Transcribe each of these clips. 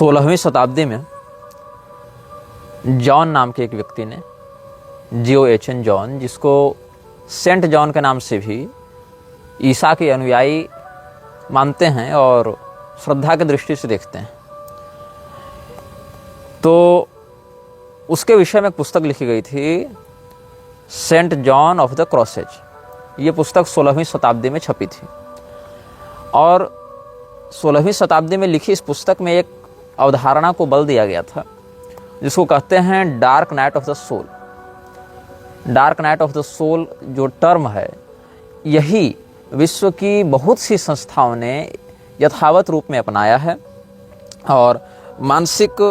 16वीं शताब्दी में जॉन नाम के एक व्यक्ति ने, J-O-H-N जॉन, जिसको सेंट जॉन के नाम से भी ईसा के अनुयायी मानते हैं और श्रद्धा की दृष्टि से देखते हैं, तो उसके विषय में एक पुस्तक लिखी गई थी, Saint John of the crosses. ये पुस्तक 16वीं शताब्दी में छपी थी और 16वीं शताब्दी में लिखी इस पुस्तक में एक अवधारणा को बल दिया गया था जिसको कहते हैं dark night of the soul. Dark night of the soul जो टर्म है, यही विश्व की बहुत सी संस्थाओं ने यथावत रूप में अपनाया है और मानसिक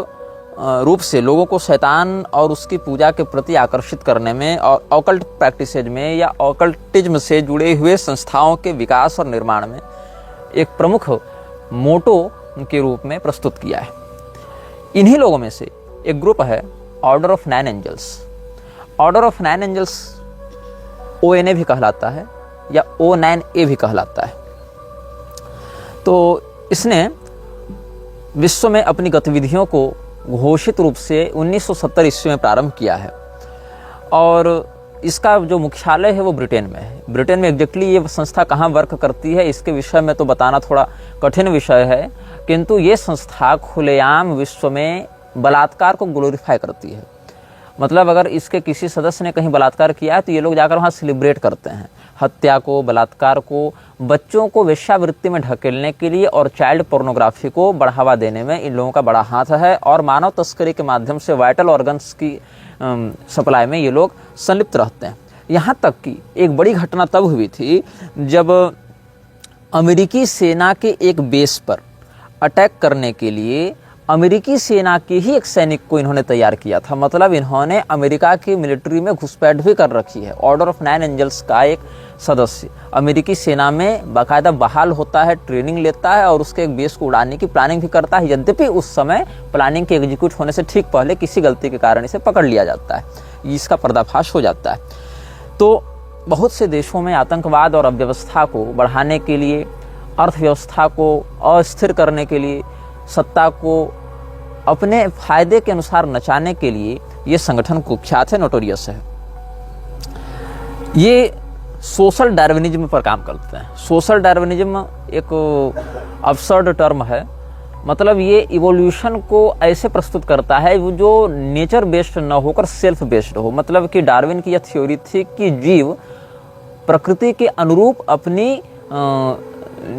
रूप से लोगों को शैतान और उसकी पूजा के प्रति आकर्षित करने में और ऑकल्ट प्रैक्टिसेज में या ऑकल्टिज्म से जुड़े हुए संस्थाओं के विकास और निर्माण में एक प्रमुख मोटो के रूप में प्रस्तुत किया है। इन्हीं लोगों में से एक ग्रुप है order of 9 angels. Order of 9 angels ONA भी कहलाता है या O9A भी कहलाता है। तो इसने विश्व में अपनी गतिविधियों को घोषित रूप से 1970 ईस्वी में प्रारंभ किया है और इसका जो मुख्यालय है वो ब्रिटेन में है। ब्रिटेन में एग्जैक्टली ये संस्था कहाँ वर्क करती है इसके विषय में तो बताना थोड़ा कठिन विषय है, किंतु ये संस्था खुलेआम विश्व में बलात्कार को ग्लोरीफाई करती है। मतलब अगर इसके किसी सदस्य ने कहीं बलात्कार किया है तो ये लोग जाकर वहाँ सेलिब्रेट करते हैं। हत्या को, बलात्कार को, बच्चों को वेश्यावृत्ति में ढकेलने के लिए और चाइल्ड पोर्नोग्राफी को बढ़ावा देने में इन लोगों का बड़ा हाथ है और मानव तस्करी के माध्यम से वाइटल ऑर्गन्स की सप्लाई में ये लोग संलिप्त रहते हैं। यहाँ तक कि एक बड़ी घटना तब हुई थी जब अमेरिकी सेना के एक बेस पर अटैक करने के लिए अमेरिकी सेना के ही एक सैनिक को इन्होंने तैयार किया था। मतलब इन्होंने अमेरिका की मिलिट्री में घुसपैठ भी कर रखी है। ऑर्डर ऑफ 9 एंजल्स का एक सदस्य अमेरिकी सेना में बाकायदा बहाल होता है, ट्रेनिंग लेता है और उसके एक बेस को उड़ाने की प्लानिंग भी करता है। यद्यपि उस समय प्लानिंग के एग्जीक्यूट होने से ठीक पहले किसी गलती के कारण इसे पकड़ लिया जाता है, इसका पर्दाफाश हो जाता है। तो बहुत से देशों में आतंकवाद और अव्यवस्था को बढ़ाने के लिए, अर्थव्यवस्था को अस्थिर करने के लिए, सत्ता को अपने फायदे के अनुसार नचाने के लिए ये संगठन कुख्यात है, नोटोरियस है। ये सोशल डार्विनिज्म पर काम करते हैं। सोशल डार्विनिज्म एक अब्सर्ड टर्म है। मतलब ये इवोल्यूशन को ऐसे प्रस्तुत करता है जो नेचर बेस्ड न होकर सेल्फ बेस्ड हो। मतलब कि डार्विन की यह थ्योरी थी कि जीव प्रकृति के अनुरूप अपनी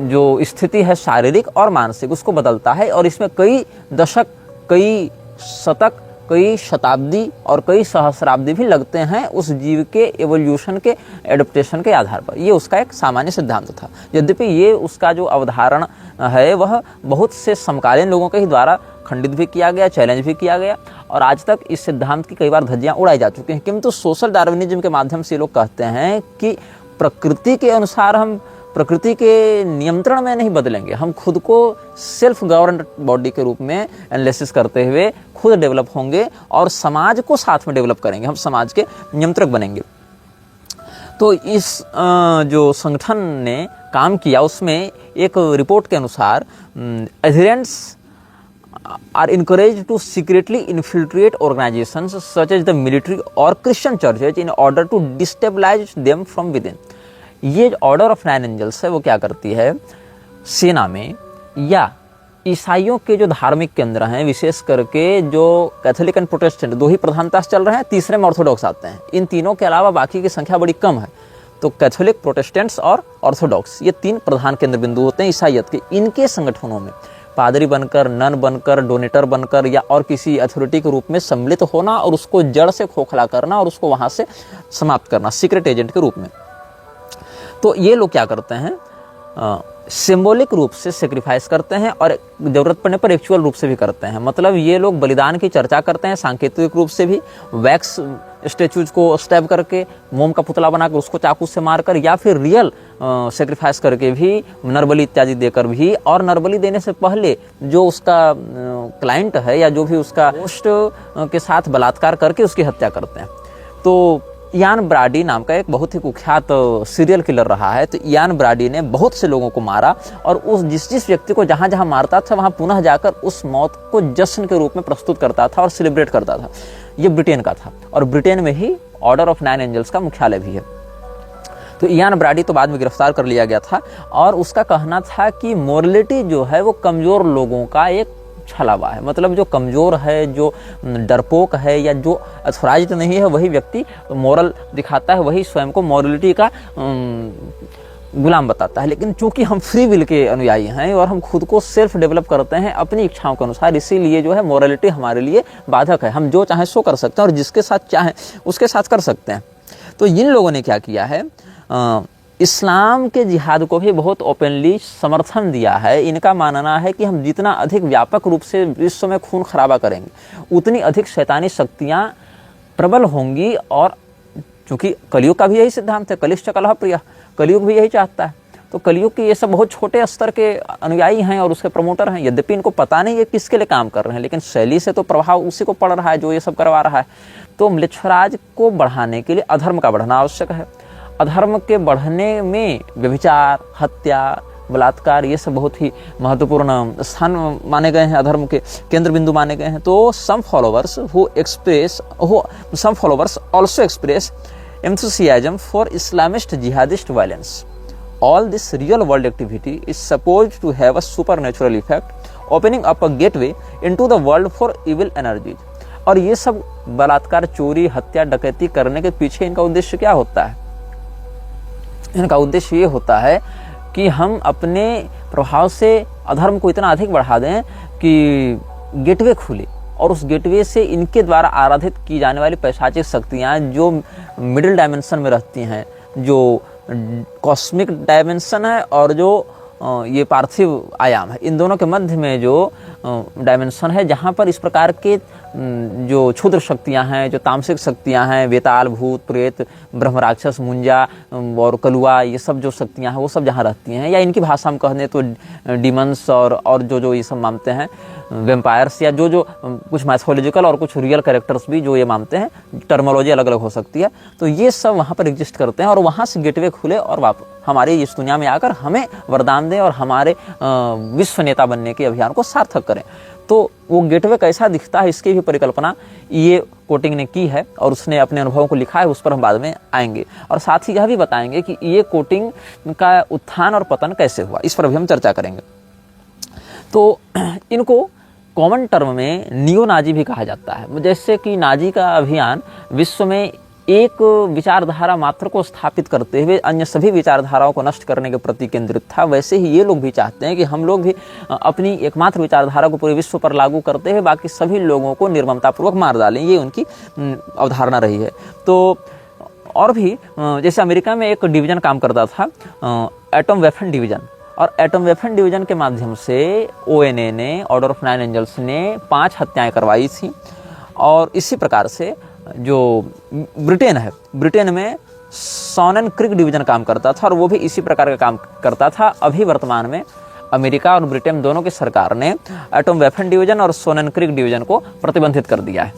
जो स्थिति है शारीरिक और मानसिक उसको बदलता है और इसमें कई दशक, कई शतक, कई शताब्दी और कई सहस्राब्दी भी लगते हैं उस जीव के एवोल्यूशन के एडप्टेशन के आधार पर। ये उसका एक सामान्य सिद्धांत था। यद्यपि ये उसका जो अवधारण है वह बहुत से समकालीन लोगों के ही द्वारा खंडित भी किया गया, चैलेंज भी किया गया और आज तक इस सिद्धांत की कई बार धज्जियां उड़ाई जा चुकी हैं। किंतु सोशल डार्विनिज्म के माध्यम से लोग कहते हैं कि प्रकृति के अनुसार हम प्रकृति के नियंत्रण में नहीं बदलेंगे, हम खुद को सेल्फ गवर्नड बॉडी के रूप में एनालिसिस करते हुए खुद डेवलप होंगे और समाज को साथ में डेवलप करेंगे, हम समाज के नियंत्रक बनेंगे। तो इस जो संगठन ने काम किया उसमें एक रिपोर्ट के अनुसार एडहेरेंट्स are encouraged to secretly infiltrate organizations such as the military or Christian churches in order to destabilize them from within। ये ऑर्डर ऑफ 9 एंजल्स है वो क्या करती है, सेना में या ईसाइयों के जो धार्मिक केंद्र हैं, विशेष करके जो कैथोलिक एंड प्रोटेस्टेंट दो ही प्रधानता से चल रहे हैं, तीसरे में ऑर्थोडॉक्स आते हैं। इन तीनों के अलावा बाकी की संख्या बड़ी कम है। तो कैथोलिक, प्रोटेस्टेंट्स और ऑर्थोडॉक्स ये 3 प्रधान केंद्र बिंदु होते हैं ईसाइयत के। इनके संगठनों में पादरी बनकर, नन बनकर, डोनेटर बनकर या और किसी अथॉरिटी के रूप में सम्मिलित होना और उसको जड़ से खोखला करना और उसको वहाँ से समाप्त करना सीक्रेट एजेंट के रूप में। तो ये लोग क्या करते हैं, सिंबॉलिक रूप से सेक्रीफाइस करते हैं और जरूरत पड़ने पर एक्चुअल रूप से भी करते हैं। मतलब ये लोग बलिदान की चर्चा करते हैं सांकेतिक रूप से भी, वैक्स स्टेचूज को स्टैब करके, मोम का पुतला बनाकर उसको चाकू से मारकर, या फिर रियल सेक्रीफाइस करके भी, नरबली इत्यादि देकर भी। और नरबली देने से पहले जो उसका क्लाइंट है या जो भी उसका होस्ट के साथ बलात्कार करके उसकी हत्या करते हैं। तो इयान ब्राडी नाम का एक बहुत ही कुख्यात सीरियल किलर रहा है। तो इयान ब्राडी ने बहुत से लोगों को मारा और उस जिस व्यक्ति को जहाँ जहाँ मारता था वहाँ पुनः जाकर उस मौत को जश्न के रूप में प्रस्तुत करता था और सेलिब्रेट करता था। ये ब्रिटेन का था और ब्रिटेन में ही ऑर्डर ऑफ 9 एंजल्स का मुख्यालय भी है। तो इयान ब्राडी तो बाद में गिरफ्तार कर लिया गया था और उसका कहना था कि मोरलिटी जो है वो कमज़ोर लोगों का एक छलावा है। मतलब जो कमज़ोर है, जो डरपोक है या जो अथॉराइज्ड नहीं है, वही व्यक्ति मोरल दिखाता है, वही स्वयं को मोरलिटी का गुलाम बताता है। लेकिन चूंकि हम फ्री विल के अनुयायी हैं और हम खुद को सेल्फ डेवलप करते हैं अपनी इच्छाओं के अनुसार, इसीलिए जो है मोरलिटी हमारे लिए बाधक है। हम जो चाहें सो कर सकते हैं और जिसके साथ चाहें उसके साथ कर सकते हैं। तो इन लोगों ने क्या किया है, इस्लाम के जिहाद को भी बहुत ओपनली समर्थन दिया है। इनका मानना है कि हम जितना अधिक व्यापक रूप से विश्व में खून खराबा करेंगे उतनी अधिक शैतानी शक्तियां प्रबल होंगी। और चूंकि कलयुग का भी यही सिद्धांत है, कलिश्च कलह प्रिय, कलयुग भी यही चाहता है। तो कलयुग के ये सब बहुत छोटे स्तर के अनुयायी हैं और उसके प्रमोटर हैं। यद्यपि इनको पता नहीं है किसके लिए काम कर रहे हैं, लेकिन शैली से तो प्रभाव उसी को पड़ रहा है जो ये सब करवा रहा है। तो म्लेच्छराज को बढ़ाने के लिए अधर्म का बढ़ना आवश्यक है। अधर्म के बढ़ने में व्यभिचार, हत्या, बलात्कार ये सब बहुत ही महत्वपूर्ण स्थान माने गए हैं, अधर्म के केंद्र बिंदु माने गए हैं। तो सम followers also express enthusiasm for Islamist jihadist violence. All this real world activity is supposed to have a supernatural effect, opening up a gateway into the world for evil energies. और ये सब बलात्कार, चोरी, हत्या, डकैती करने के पीछे इनका उद्देश्य क्या होता है? इनका उद्देश्य ये होता है कि हम अपने प्रभाव से अधर्म को इतना अधिक बढ़ा दें कि गेटवे खुले और उस गेटवे से इनके द्वारा आराधित की जाने वाली पैशाचिक शक्तियाँ जो मिडिल डायमेंशन में रहती हैं, जो कॉस्मिक डायमेंशन है और जो ये पार्थिव आयाम है, इन दोनों के मध्य में जो डायमेंशन है जहाँ पर इस प्रकार के जो क्षुद्र शक्तियाँ हैं, जो तामसिक शक्तियाँ हैं, वेताल, भूत, प्रेत, ब्रह्म राक्षस, मुंजा और कलुआ, ये सब जो शक्तियाँ हैं वो सब जहाँ रहती हैं, या इनकी भाषा में कहने तो डिमंस और जो ये सब मानते हैं वेम्पायर्स, या जो कुछ मैथोलॉजिकल और कुछ रियल कैरेक्टर्स भी जो ये मानते हैं, टर्मोलॉजी अलग अलग हो सकती है। तो ये सब वहाँ पर एग्जिस्ट करते हैं और वहाँ से गेटवे खुले और हमारे इस दुनिया में आकर हमें वरदान दें और हमारे विश्व नेता बनने के अभियान को सार्थक करें। तो वो गेटवे कैसा दिखता है इसकी भी परिकल्पना ये कोटिंग ने की है और उसने अपने अनुभवों को लिखा है, उस पर हम बाद में आएंगे। और साथ ही यह भी बताएंगे कि ये कोटिंग का उत्थान और पतन कैसे हुआ, इस पर भी हम चर्चा करेंगे। तो इनको कॉमन टर्म में नियो नाजी भी कहा जाता है। जैसे कि नाजी का अभियान विश्व में एक विचारधारा मात्र को स्थापित करते हुए अन्य सभी विचारधाराओं को नष्ट करने के प्रति केंद्रित था, वैसे ही ये लोग भी चाहते हैं कि हम लोग भी अपनी एकमात्र विचारधारा को पूरे विश्व पर लागू करते हुए बाकी सभी लोगों को निर्ममतापूर्वक मार डालें। ये उनकी अवधारणा रही है। तो और भी जैसे अमेरिका में एक डिवीजन काम करता था, एटम वेपन डिवीजन, और एटम वेपन डिवीजन के माध्यम से ONA ने, ऑर्डर ऑफ 9 एंजल्स ने 5 हत्याएं करवाई थी। और इसी प्रकार से जो ब्रिटेन है, ब्रिटेन में सॉनन क्रिक डिवीजन काम करता था और वो भी इसी प्रकार का काम करता था। अभी वर्तमान में अमेरिका और ब्रिटेन दोनों की सरकार ने एटम वेपन डिवीजन और सोनन क्रिक डिवीजन को प्रतिबंधित कर दिया है।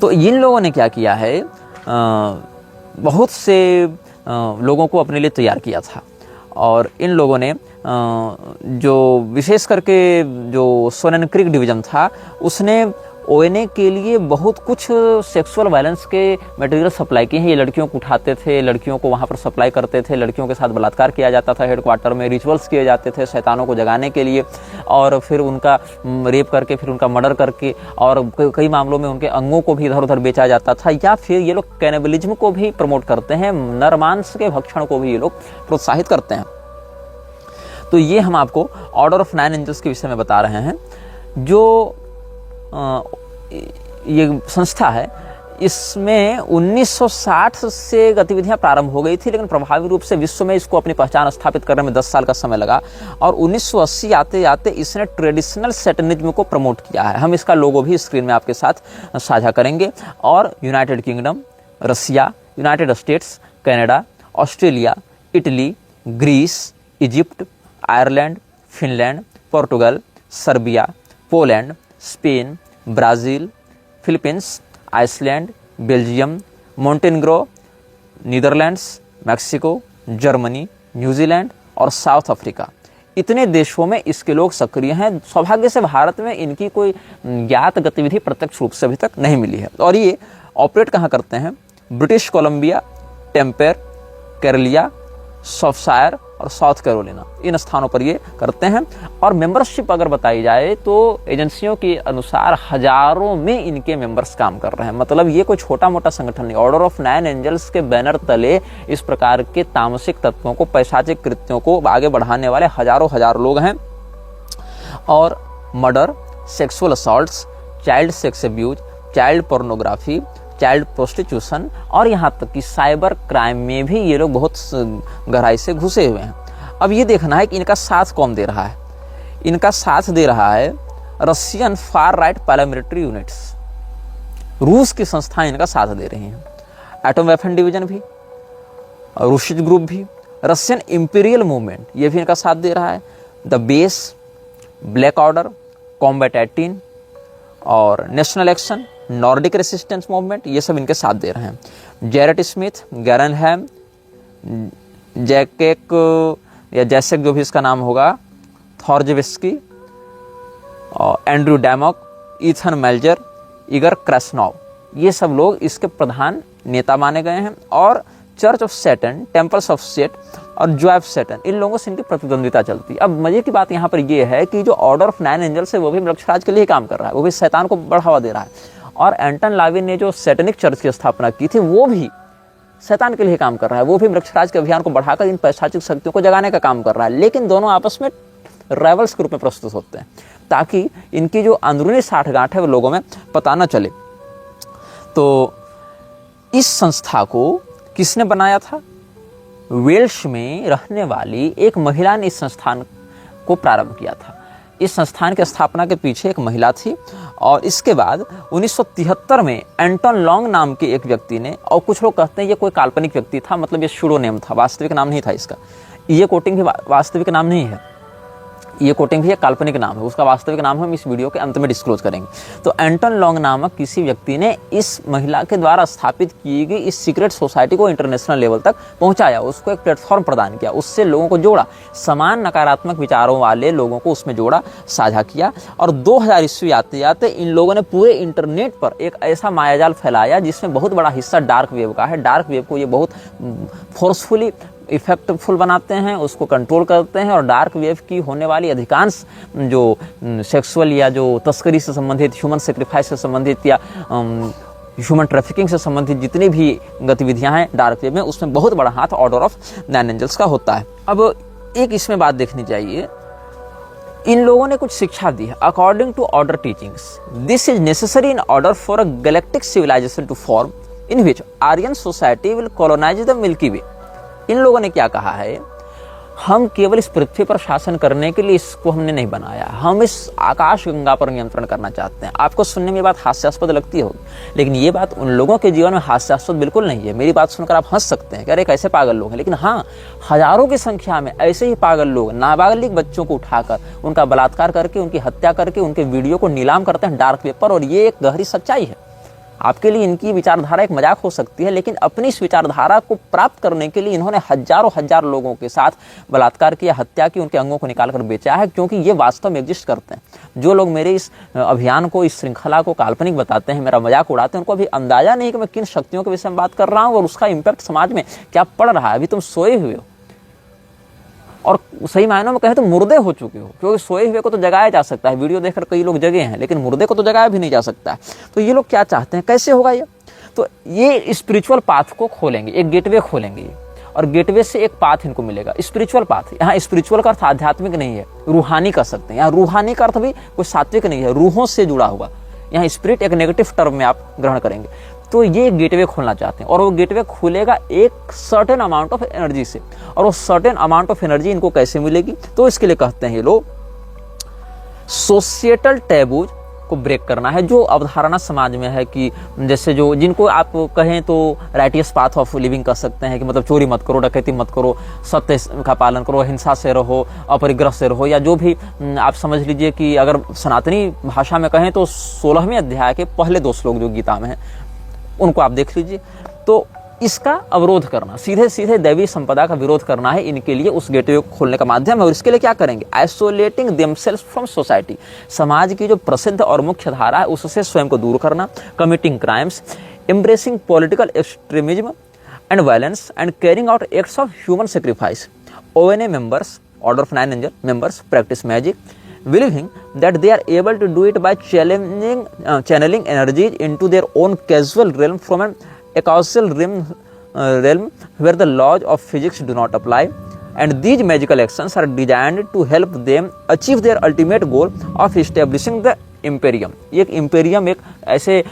तो इन लोगों ने क्या किया है, बहुत से लोगों को अपने लिए तैयार किया था और इन लोगों ने जो विशेष करके जो सोनन क्रिक डिवीजन था उसने ONA के लिए बहुत कुछ सेक्सुअल वायलेंस के मटेरियल सप्लाई किए हैं। ये लड़कियों को उठाते थे, लड़कियों को वहाँ पर सप्लाई करते थे, लड़कियों के साथ बलात्कार किया जाता था, हेडक्वार्टर में रिचुअल्स किए जाते थे शैतानों को जगाने के लिए, और फिर उनका रेप करके फिर उनका मर्डर करके, और कई मामलों में उनके अंगों को भी इधर उधर बेचा जाता था। या फिर ये लोग कैनिबलिज्म को भी प्रमोट करते हैं, नरमांस के भक्षण को भी ये लोग प्रोत्साहित करते हैं। तो ये हम आपको ऑर्डर ऑफ 9 एंजल्स के विषय में बता रहे हैं। जो ये संस्था है इसमें 1960 से गतिविधियां प्रारंभ हो गई थी, लेकिन प्रभावी रूप से विश्व में इसको अपनी पहचान स्थापित करने में 10 साल का समय लगा और 1980 आते आते इसने ट्रेडिशनल सैटनिज्म को प्रमोट किया है। हम इसका लोगो भी स्क्रीन में आपके साथ साझा करेंगे। और United Kingdom, Russia, United States, Canada, Australia, Italy, Greece, Egypt, Ireland, Finland, Portugal, Serbia, Poland, Spain, Brazil, Philippines, Iceland, Belgium, Montenegro, Netherlands, Mexico, Germany, New Zealand और साउथ अफ्रीका, इतने देशों में इसके लोग सक्रिय हैं। सौभाग्य से भारत में इनकी कोई ज्ञात गतिविधि प्रत्यक्ष रूप से अभी तक नहीं मिली है। और ये ऑपरेट कहाँ करते हैं? ब्रिटिश कोलंबिया, टेम्पेर, केरलिया, सॉफ्टशायर और साउथ कैरोलिना, इन स्थानों पर ये करते हैं। और मेंबरशिप अगर बताई जाए तो एजेंसियों के अनुसार हजारों में इनके मेंबर्स काम कर रहे हैं। मतलब ये कोई छोटा मोटा संगठन नहीं। ऑर्डर ऑफ नाइन एंजल्स के बैनर तले इस प्रकार के तामसिक तत्वों को, पैशाचिक कृत्यों को आगे बढ़ाने वाले हजारों हजार लोग हैं। और murder, sexual assaults, child sex abuse, child pornography, child prostitution और यहाँ तक कि साइबर क्राइम में भी ये लोग बहुत गहराई से घुसे हुए हैं। अब ये देखना है कि इनका साथ कौन दे रहा है। इनका साथ दे रहा है Russian far right paramilitary units, रूस की संस्थाएं इनका साथ दे रही हैं। एटम वेपन डिवीजन भी, रूसिज ग्रुप भी, रशियन इंपीरियल मूवमेंट ये भी इनका साथ दे रहा है। The base, black order, combat 18 और national action, Nordic resistance movement, ये सब इनके साथ दे रहे हैं। जेरेट स्मिथ, गैरनहैम, जैकेक या जैसेक जो भी इसका नाम होगा, थॉर्जविस्की, एंड्रू डैमॉक, ईथन मेल्जर, इगर क्रेस्नॉव, ये सब लोग इसके प्रधान नेता माने गए हैं। और church of Saturn, temples of set और जॉय ऑफ सैटर्न, इन लोगों से इनकी प्रतिद्वंदिता चलती है। अब मजे की बात यहाँ पर ये है कि जो ऑर्डर ऑफ नाइन एंजल्स है वो भी वृक्षराज के लिए काम कर रहा है, वो भी शैतान को बढ़ावा दे रहा है। और एंटन लाविन ने जो सैटेनिक चर्च की स्थापना की थी वो भी शैतान के लिए काम कर रहा है, वो भी वृक्षराज के अभियान को बढ़ाकर इन पैशाचिक शक्तियों को जगाने का काम कर रहा है। लेकिन दोनों आपस में राइवल्स के रूप में प्रस्तुत होते हैं ताकि इनकी जो अंदरूनी साठगांठ है वो लोगों में पता न चले। तो इस संस्था को किसने बनाया था? वेल्श में रहने वाली एक महिला ने इस संस्थान को प्रारंभ किया था। इस संस्थान की स्थापना के पीछे एक महिला थी। और इसके बाद 1973 में एंटन लॉन्ग नाम के एक व्यक्ति ने, और कुछ लोग कहते हैं ये कोई काल्पनिक व्यक्ति था, मतलब ये शूडो नेम था, वास्तविक नाम नहीं था इसका। ये कोटिंग भी वास्तविक नाम नहीं है, ये कोटिंग भी एक काल्पनिक नाम है, उसका वास्तविक नाम हम इस वीडियो के अंत में डिस्क्लोज करेंगे। तो एंटन लॉन्ग नामक किसी व्यक्ति ने इस महिला के द्वारा स्थापित की गई इस सीक्रेट सोसाइटी को इंटरनेशनल लेवल तक पहुंचाया, उसको एक प्लेटफॉर्म प्रदान किया, उससे लोगों को जोड़ा, समान नकारात्मक विचारों वाले लोगों को उसमें जोड़ा, साझा किया। और 2000 ईस्वी आते आते इन लोगों ने पूरे इंटरनेट पर एक ऐसा मायाजाल फैलाया जिसमें बहुत बड़ा हिस्सा डार्क वेब का है। डार्क वेब को ये बहुत फोर्सफुली इफेक्टफुल बनाते हैं, उसको कंट्रोल करते हैं। और डार्क वेव की होने वाली अधिकांश जो सेक्सुअल या जो तस्करी से संबंधित, ह्यूमन सेक्रीफाइस से संबंधित या ह्यूमन ट्रैफिकिंग से संबंधित जितनी भी गतिविधियां हैं डार्क वेब में, उसमें बहुत बड़ा हाथ ऑर्डर ऑफ नाइन एंजल्स का होता है। अब एक इसमें बात देखनी चाहिए, इन लोगों ने कुछ शिक्षा दी है। According to order teachings, this is necessary in order for a galactic civilisation to form in which Aryan society will colonise the Milky Way. इन लोगों ने क्या कहा है, हम केवल इस पृथ्वी पर शासन करने के लिए इसको हमने नहीं बनाया, हम इस आकाश गंगा पर नियंत्रण करना चाहते हैं। आपको सुनने में ये बात हास्यास्पद लगती होगी, लेकिन ये बात उन लोगों के जीवन में हास्यास्पद बिल्कुल नहीं है। मेरी बात सुनकर आप हंस सकते हैं कि अरे कैसे पागल लोग हैं, लेकिन हाँ, हजारों की संख्या में ऐसे ही पागल लोग नाबालिग बच्चों को उठाकर उनका बलात्कार करके, उनकी हत्या करके, उनके वीडियो को नीलाम करते हैं डार्क वेब पर। और ये एक गहरी सच्चाई है। आपके लिए इनकी विचारधारा एक मजाक हो सकती है, लेकिन अपनी इस विचारधारा को प्राप्त करने के लिए इन्होंने हजारों हजार लोगों के साथ बलात्कार किया, हत्या की, उनके अंगों को निकालकर बेचा है, क्योंकि ये वास्तव में एग्जिस्ट करते हैं। जो लोग मेरे इस अभियान को, इस श्रृंखला को काल्पनिक बताते हैं, मेरा मजाक उड़ाते हैं, उनको अभी अंदाजा नहीं कि मैं किन शक्तियों के विषय में बात कर रहा हूँ और उसका इम्पैक्ट समाज में क्या पड़ रहा है। अभी तुम सोए हुए हो और सही मायनों में कहे तो मुर्दे हो चुके हो, क्योंकि सोए हुए को तो जगाया जा सकता है, वीडियो देखकर कई लोग जगे हैं, लेकिन मुर्दे को तो जगाया भी नहीं जा सकता। तो ये लोग क्या चाहते हैं, कैसे होगा ये? तो ये स्पिरिचुअल पाथ को खोलेंगे, एक गेटवे खोलेंगे, और गेटवे से एक पाथ इनको मिलेगा, स्पिरिचुअल पाथ। यहाँ स्पिरिचुअल का अर्थ आध्यात्मिक नहीं है, रूहानी कर सकते हैं। यहाँ रूहानी का अर्थ भी कोई सात्विक नहीं है, रूहों से जुड़ा हुआ। यहाँ स्पिरिट एक नेगेटिव टर्म में आप ग्रहण करेंगे। तो ये गेटवे खोलना चाहते हैं, और वो गेटवे खुलेगा एक सर्टेन अमाउंट ऑफ एनर्जी से। और वो सर्टेन अमाउंट ऑफ एनर्जी इनको कैसे मिलेगी? तो इसके लिए कहते हैं ये लोग, सोशिएटल टैबूज को ब्रेक करना है। जो अवधारणा समाज में है कि जैसे जो जिनको आप कहें तो राइटियस पाथ ऑफ लिविंग कर सकते हैं, कि मतलब चोरी मत करो, डकैती मत करो, सत्य का पालन करो, हिंसा से रहो, अपरिग्रह से रहो, या जो भी आप समझ लीजिए कि अगर सनातनी भाषा में कहें तो 16वें अध्याय के पहले 2 श्लोक जो गीता में है उनको आप देख लीजिए। तो इसका अवरोध करना, सीधे सीधे दैवी संपदा का विरोध करना है इनके लिए उस गेटवे को खोलने का माध्यम है। और इसके लिए क्या करेंगे? आइसोलेटिंग देमसेल्व्स फ्रॉम सोसाइटी, समाज की जो प्रसिद्ध और मुख्य धारा है उससे स्वयं को दूर करना, committing crimes, embracing political extremism and violence and carrying out acts of human sacrifice. ONA members, Order of Nine Angels members, practice magic, believing that they are able to do it by channeling energies into their own causal realm from an acausal realm where the laws of physics do not apply. And these magical actions are designed to help them achieve their ultimate goal of establishing the imperium. एक imperium एक ऐसे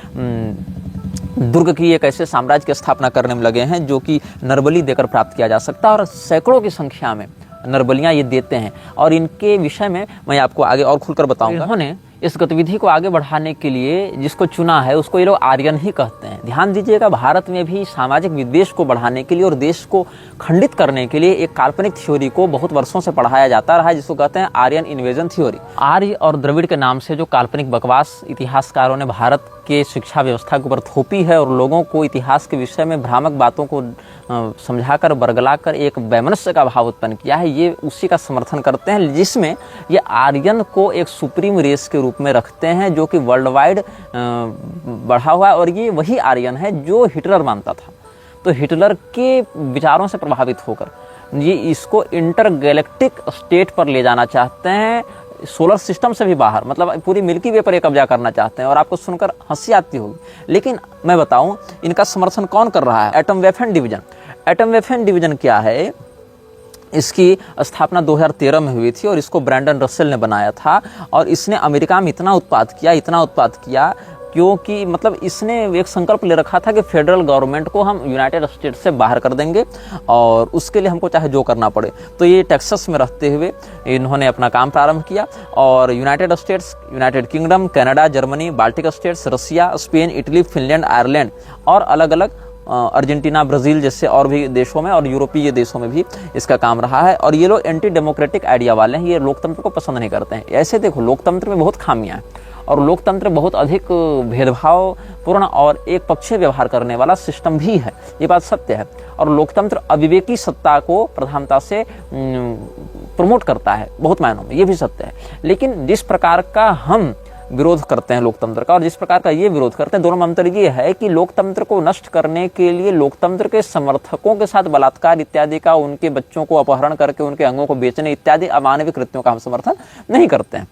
दुर्ग की, एक ऐसे साम्राज्य की स्थापना करने में लगे हैं जो कि नरबली देकर प्राप्त किया जा सकता है, और सैकड़ों की संख्या में नरबलियां ये देते हैं। और इनके विषय में मैं आपको आगे और खुलकर बताऊंगा। इन्होंने इस गतिविधि को आगे बढ़ाने के लिए जिसको चुना है उसको ये लोग आर्यन ही कहते हैं। ध्यान दीजिएगा, भारत में भी सामाजिक विद्वेष को बढ़ाने के लिए और देश को खंडित करने के लिए एक काल्पनिक थ्योरी को बहुत वर्षों से पढ़ाया जाता रहा है, जिसको कहते हैं आर्यन इन्वेजन थ्योरी। आर्य और द्रविड़ के नाम से जो काल्पनिक बकवास इतिहासकारों ने भारत के शिक्षा व्यवस्था के ऊपर थोपी है और लोगों को इतिहास के विषय में भ्रामक बातों को समझाकर बरगलाकर एक वैमनस्य का भाव उत्पन्न किया है, ये उसी का समर्थन करते हैं, जिसमें ये आर्यन को एक सुप्रीम रेस के रूप में रखते हैं जो कि वर्ल्ड वाइड बढ़ा हुआ है। और ये वही आर्यन है जो हिटलर मानता था। तो हिटलर के विचारों से प्रभावित होकर ये इसको इंटरगैलेक्टिक स्टेट पर ले जाना चाहते हैं, सोलर सिस्टम से भी बाहर, मतलब पूरी मिल्की वे पर एक कब्जा करना चाहते हैं। और आपको सुनकर हंसी आती होगी, लेकिन मैं बताऊं इनका समर्थन कौन कर रहा है? Atom weapon division. Atom weapon division क्या है? इसकी स्थापना 2013 में हुई थी और इसको ब्रैंडन रसेल ने बनाया था। और इसने अमेरिका में इतना उत्पाद किया क्योंकि मतलब इसने एक संकल्प ले रखा था कि फेडरल गवर्नमेंट को हम यूनाइटेड स्टेट्स से बाहर कर देंगे और उसके लिए हमको चाहे जो करना पड़े। तो ये टेक्सास में रहते हुए इन्होंने अपना काम प्रारंभ किया और United States, United Kingdom, Canada, Germany, Baltic States, Russia, Spain, Italy, Finland, Ireland और अलग अलग अर्जेंटीना, ब्राज़ील जैसे और भी देशों में और यूरोपीय देशों में भी इसका काम रहा है। और ये लोग एंटी डेमोक्रेटिक आइडिया वाले हैं, ये लोकतंत्र को पसंद नहीं करते हैं। ऐसे देखो, लोकतंत्र में बहुत खामियां हैं और लोकतंत्र बहुत अधिक भेदभावपूर्ण और एक पक्षीय व्यवहार करने वाला सिस्टम भी है, ये बात सत्य है। और लोकतंत्र अविवेकी सत्ता को प्रधानता से प्रमोट करता है बहुत मायनों में, ये भी सत्य है। लेकिन जिस प्रकार का हम विरोध करते हैं लोकतंत्र का और जिस प्रकार का ये विरोध करते हैं, दोनों में अंतर ये है कि लोकतंत्र को नष्ट करने के लिए लोकतंत्र के समर्थकों के साथ बलात्कार इत्यादि का, उनके बच्चों को अपहरण करके उनके अंगों को बेचने इत्यादि अमानवीय कृत्यों का हम समर्थन नहीं करते हैं।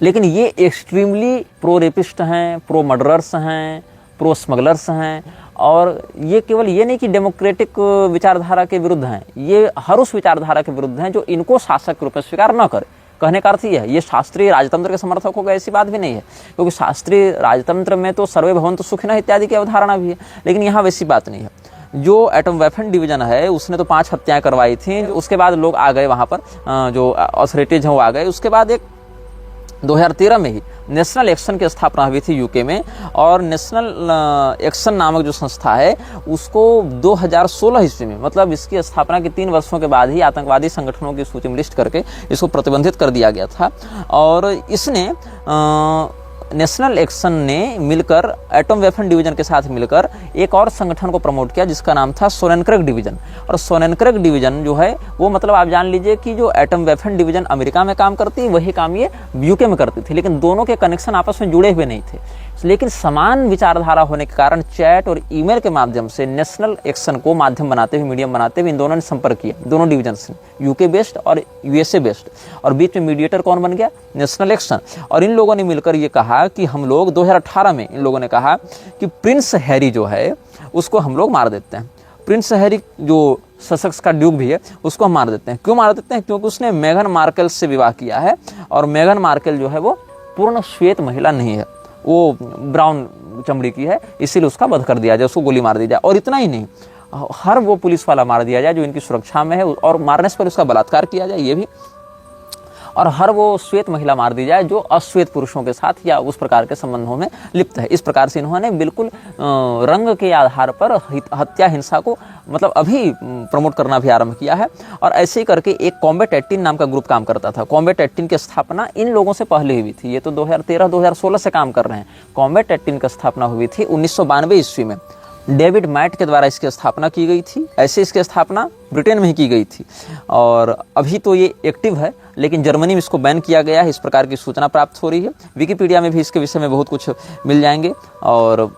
लेकिन ये एक्सट्रीमली प्रो रेपिस्ट हैं, प्रो मर्डरर्स हैं, प्रो स्मगलर्स हैं। और ये केवल ये नहीं कि डेमोक्रेटिक विचारधारा के विरुद्ध हैं, ये हर उस विचारधारा के विरुद्ध हैं जो इनको शासक के रूप में स्वीकार न करे। कहने का अर्थ ये है, ये शास्त्रीय राजतंत्र के समर्थक होगा ऐसी बात भी नहीं है, क्योंकि शास्त्रीय राजतंत्र में तो सर्वे भवन्तु सुखिनः इत्यादि की अवधारणा भी है, लेकिन यहाँ वैसी बात नहीं है। जो एटम वेपन डिवीजन है उसने तो 5 हत्याएं करवाई थी, उसके बाद लोग आ गए वहाँ पर, जो अथॉरिटीज हैं वो आ गए। उसके बाद एक 2013 में ही नेशनल एक्शन की स्थापना हुई थी यूके में, और नेशनल एक्शन नामक जो संस्था है उसको 2016 ईस्वी में, मतलब इसकी स्थापना के 3 वर्षों के बाद ही आतंकवादी संगठनों की सूची में लिस्ट करके इसको प्रतिबंधित कर दिया गया था। और इसने नेशनल एक्शन ने मिलकर एटम वेपन डिवीजन के साथ मिलकर एक और संगठन को प्रमोट किया जिसका नाम था सोनेनक्रेग डिवीजन। और सोनेनक्रेग डिवीजन जो है वो, मतलब आप जान लीजिए कि जो एटम वेपन डिवीजन अमेरिका में काम करती वही काम ये यूके में करती थी, लेकिन दोनों के कनेक्शन आपस में जुड़े हुए नहीं थे। लेकिन समान विचारधारा होने के कारण चैट और ईमेल के माध्यम से नेशनल एक्शन को माध्यम बनाते हुए, मीडियम बनाते हुए इन दोनों ने संपर्क किया, दोनों डिवीजन से, यूके बेस्ड और यूएसए बेस्ड। और बीच में मीडिएटर कौन बन गया? National action. और इन लोगों ने मिलकर ये कहा कि हम लोग 2018 में इन लोगों ने कहा कि प्रिंस हैरी जो है उसको हम लोग मार देते हैं। प्रिंस हैरी जो ससेक्स का ड्यूक भी है उसको हम मार देते हैं। क्यों मार देते हैं? क्योंकि उसने मेघन मार्केल से विवाह किया है और मेघन मार्केल जो है वो पूर्ण श्वेत महिला नहीं है, वो ब्राउन चमड़ी की है, इसीलिए उसका वध कर दिया जाए, उसको गोली मार दी जाए। और इतना ही नहीं, हर वो पुलिस वाला मार दिया जाए जो इनकी सुरक्षा में है, और मारने से पहले उसका बलात्कार किया जाए, ये भी। और हर वो श्वेत महिला मार दी जाए जो अश्वेत पुरुषों के साथ या उस प्रकार के संबंधों में लिप्त है। इस प्रकार से इन्होंने बिल्कुल रंग के आधार पर हत्या हिंसा को मतलब अभी प्रमोट करना भी आरंभ किया है। और ऐसे ही करके एक कॉम्बैट 18 नाम का ग्रुप काम करता था। कॉम्बैट 18 की स्थापना इन लोगों से पहले हुई थी, ये तो 2013-2016 से काम कर रहे हैं। कॉम्बैट 18 की स्थापना हुई थी 1992 ईस्वी में। डेविड मैट के द्वारा इसकी स्थापना की गई थी। ऐसे इसकी स्थापना ब्रिटेन में ही की गई थी और अभी तो ये एक्टिव है, लेकिन जर्मनी में इसको बैन किया गया है, इस प्रकार की सूचना प्राप्त हो रही है। विकिपीडिया में भी इसके विषय में बहुत कुछ मिल जाएंगे और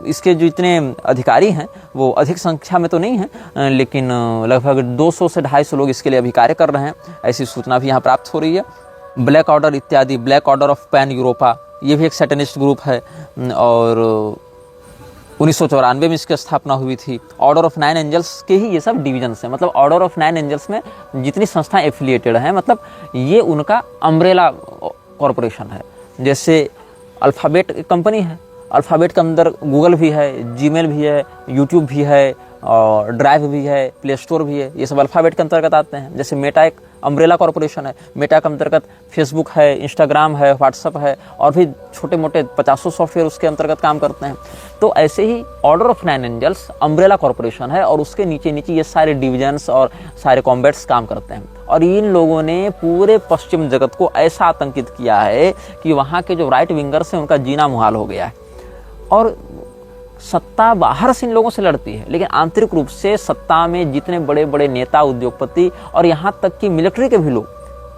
इसके जो इतने अधिकारी हैं वो अधिक संख्या में तो नहीं हैं, लेकिन लगभग 200 से 250 लोग इसके लिए अभी कार्य कर रहे हैं, ऐसी सूचना भी यहाँ प्राप्त हो रही है। ब्लैक ऑर्डर इत्यादि, black order of pan Europa, ये भी एक सैटेनिस्ट ग्रुप है और 1994 में इसकी स्थापना हुई थी। ऑर्डर ऑफ 9 एंजल्स के ही ये सब डिवीजन्स हैं, मतलब ऑर्डर ऑफ 9 एंजल्स में जितनी संस्थाएं एफिलिएटेड हैं, मतलब ये उनका अम्ब्रेला कॉरपोरेशन है। जैसे अल्फ़ाबेट कंपनी है, अल्फ़ाबेट के अंदर गूगल भी है, जीमेल भी है, यूट्यूब भी है और ड्राइव भी है, प्ले स्टोर भी है, ये सब अल्फ़ाबेट के अंतर्गत आते हैं। जैसे मेटा एक अम्ब्रेला कॉरपोरेशन है, मेटा के अंतर्गत फेसबुक है, इंस्टाग्राम है, व्हाट्सअप है और भी छोटे मोटे 50 सॉफ्टवेयर उसके अंतर्गत काम करते हैं। तो ऐसे ही Order of 9 Angels Umbrella Corporation है और उसके नीचे नीचे ये सारे डिविजन्स और सारे कॉम्बैट्स काम करते हैं। और इन लोगों ने पूरे पश्चिम जगत को ऐसा आतंकित किया है कि वहाँ के जो राइट विंगर्स हैं उनका जीना मुहाल हो गया है। और सत्ता बाहर से इन लोगों से लड़ती है, लेकिन आंतरिक रूप से सत्ता में जितने बड़े बड़े नेता, उद्योगपति और यहाँ तक कि मिलिट्री के भी लोग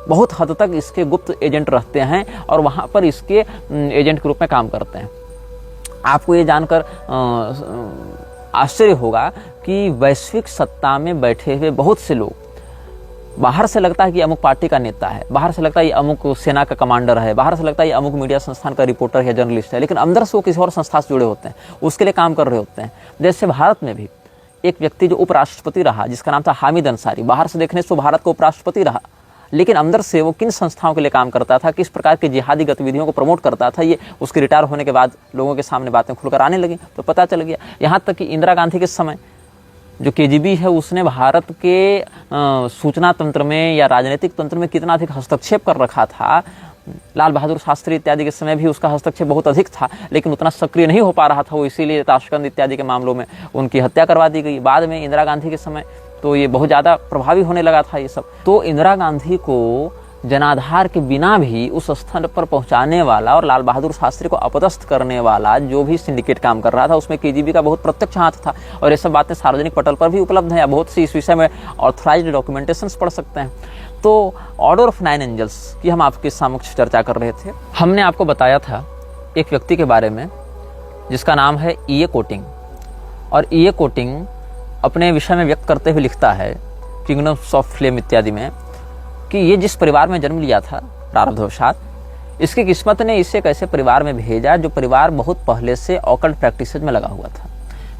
बहुत हद तक इसके गुप्त एजेंट रहते हैं और वहाँ पर इसके एजेंट के रूप में काम करते हैं। आपको ये जानकर आश्चर्य होगा कि वैश्विक सत्ता में बैठे हुए बहुत से लोग, बाहर से लगता है कि अमुक पार्टी का नेता है, बाहर से लगता है ये अमुक सेना का कमांडर है, बाहर से लगता है ये अमुक मीडिया संस्थान का रिपोर्टर है, जर्नलिस्ट है, लेकिन अंदर से वो किसी और संस्था से जुड़े होते हैं, उसके लिए काम कर रहे होते हैं। जैसे भारत में भी एक व्यक्ति जो उपराष्ट्रपति रहा जिसका नाम था हामिद अंसारी, बाहर से देखने से वो भारत का उपराष्ट्रपति रहा, लेकिन अंदर से वो किन संस्थाओं के लिए काम करता था, किस प्रकार की जिहादी गतिविधियों को प्रमोट करता था, ये उसके रिटायर होने के बाद लोगों के सामने बातें खुलकर आने लगी तो पता चल गया। यहाँ तक कि इंदिरा गांधी के समय जो केजीबी है उसने भारत के सूचना तंत्र में या राजनीतिक तंत्र में कितना अधिक हस्तक्षेप कर रखा था। लाल बहादुर शास्त्री इत्यादि के समय भी उसका हस्तक्षेप बहुत अधिक था, लेकिन उतना सक्रिय नहीं हो पा रहा था वो, इसीलिए ताशकंद इत्यादि के मामलों में उनकी हत्या करवा दी गई। बाद में इंदिरा गांधी के समय तो ये बहुत ज़्यादा प्रभावी होने लगा था ये सब। तो इंदिरा गांधी को जनाधार के बिना भी उस स्तर पर पहुंचाने वाला और लाल बहादुर शास्त्री को अपदस्थ करने वाला जो भी सिंडिकेट काम कर रहा था उसमें केजीबी का बहुत प्रत्यक्ष हाथ था। और ये सब बातें सार्वजनिक पटल पर भी उपलब्ध हैं या बहुत सी इस विषय में ऑथराइज्ड डॉक्यूमेंटेशंस पढ़ सकते हैं। तो ऑर्डर ऑफ 9 एंजल्स की हम आपके समक्ष चर्चा कर रहे थे। हमने आपको बताया था एक व्यक्ति के बारे में जिसका नाम है E.A. कोटिंग, और E.A. कोटिंग अपने विषय में व्यक्त करते हुए लिखता है किंगडम्स ऑफ फ्लेम इत्यादि में कि ये जिस परिवार में जन्म लिया था प्रारब्धवशात, इसकी किस्मत ने इसे एक ऐसे परिवार में भेजा जो परिवार बहुत पहले से ऑकल्ट प्रैक्टिसेज में लगा हुआ था।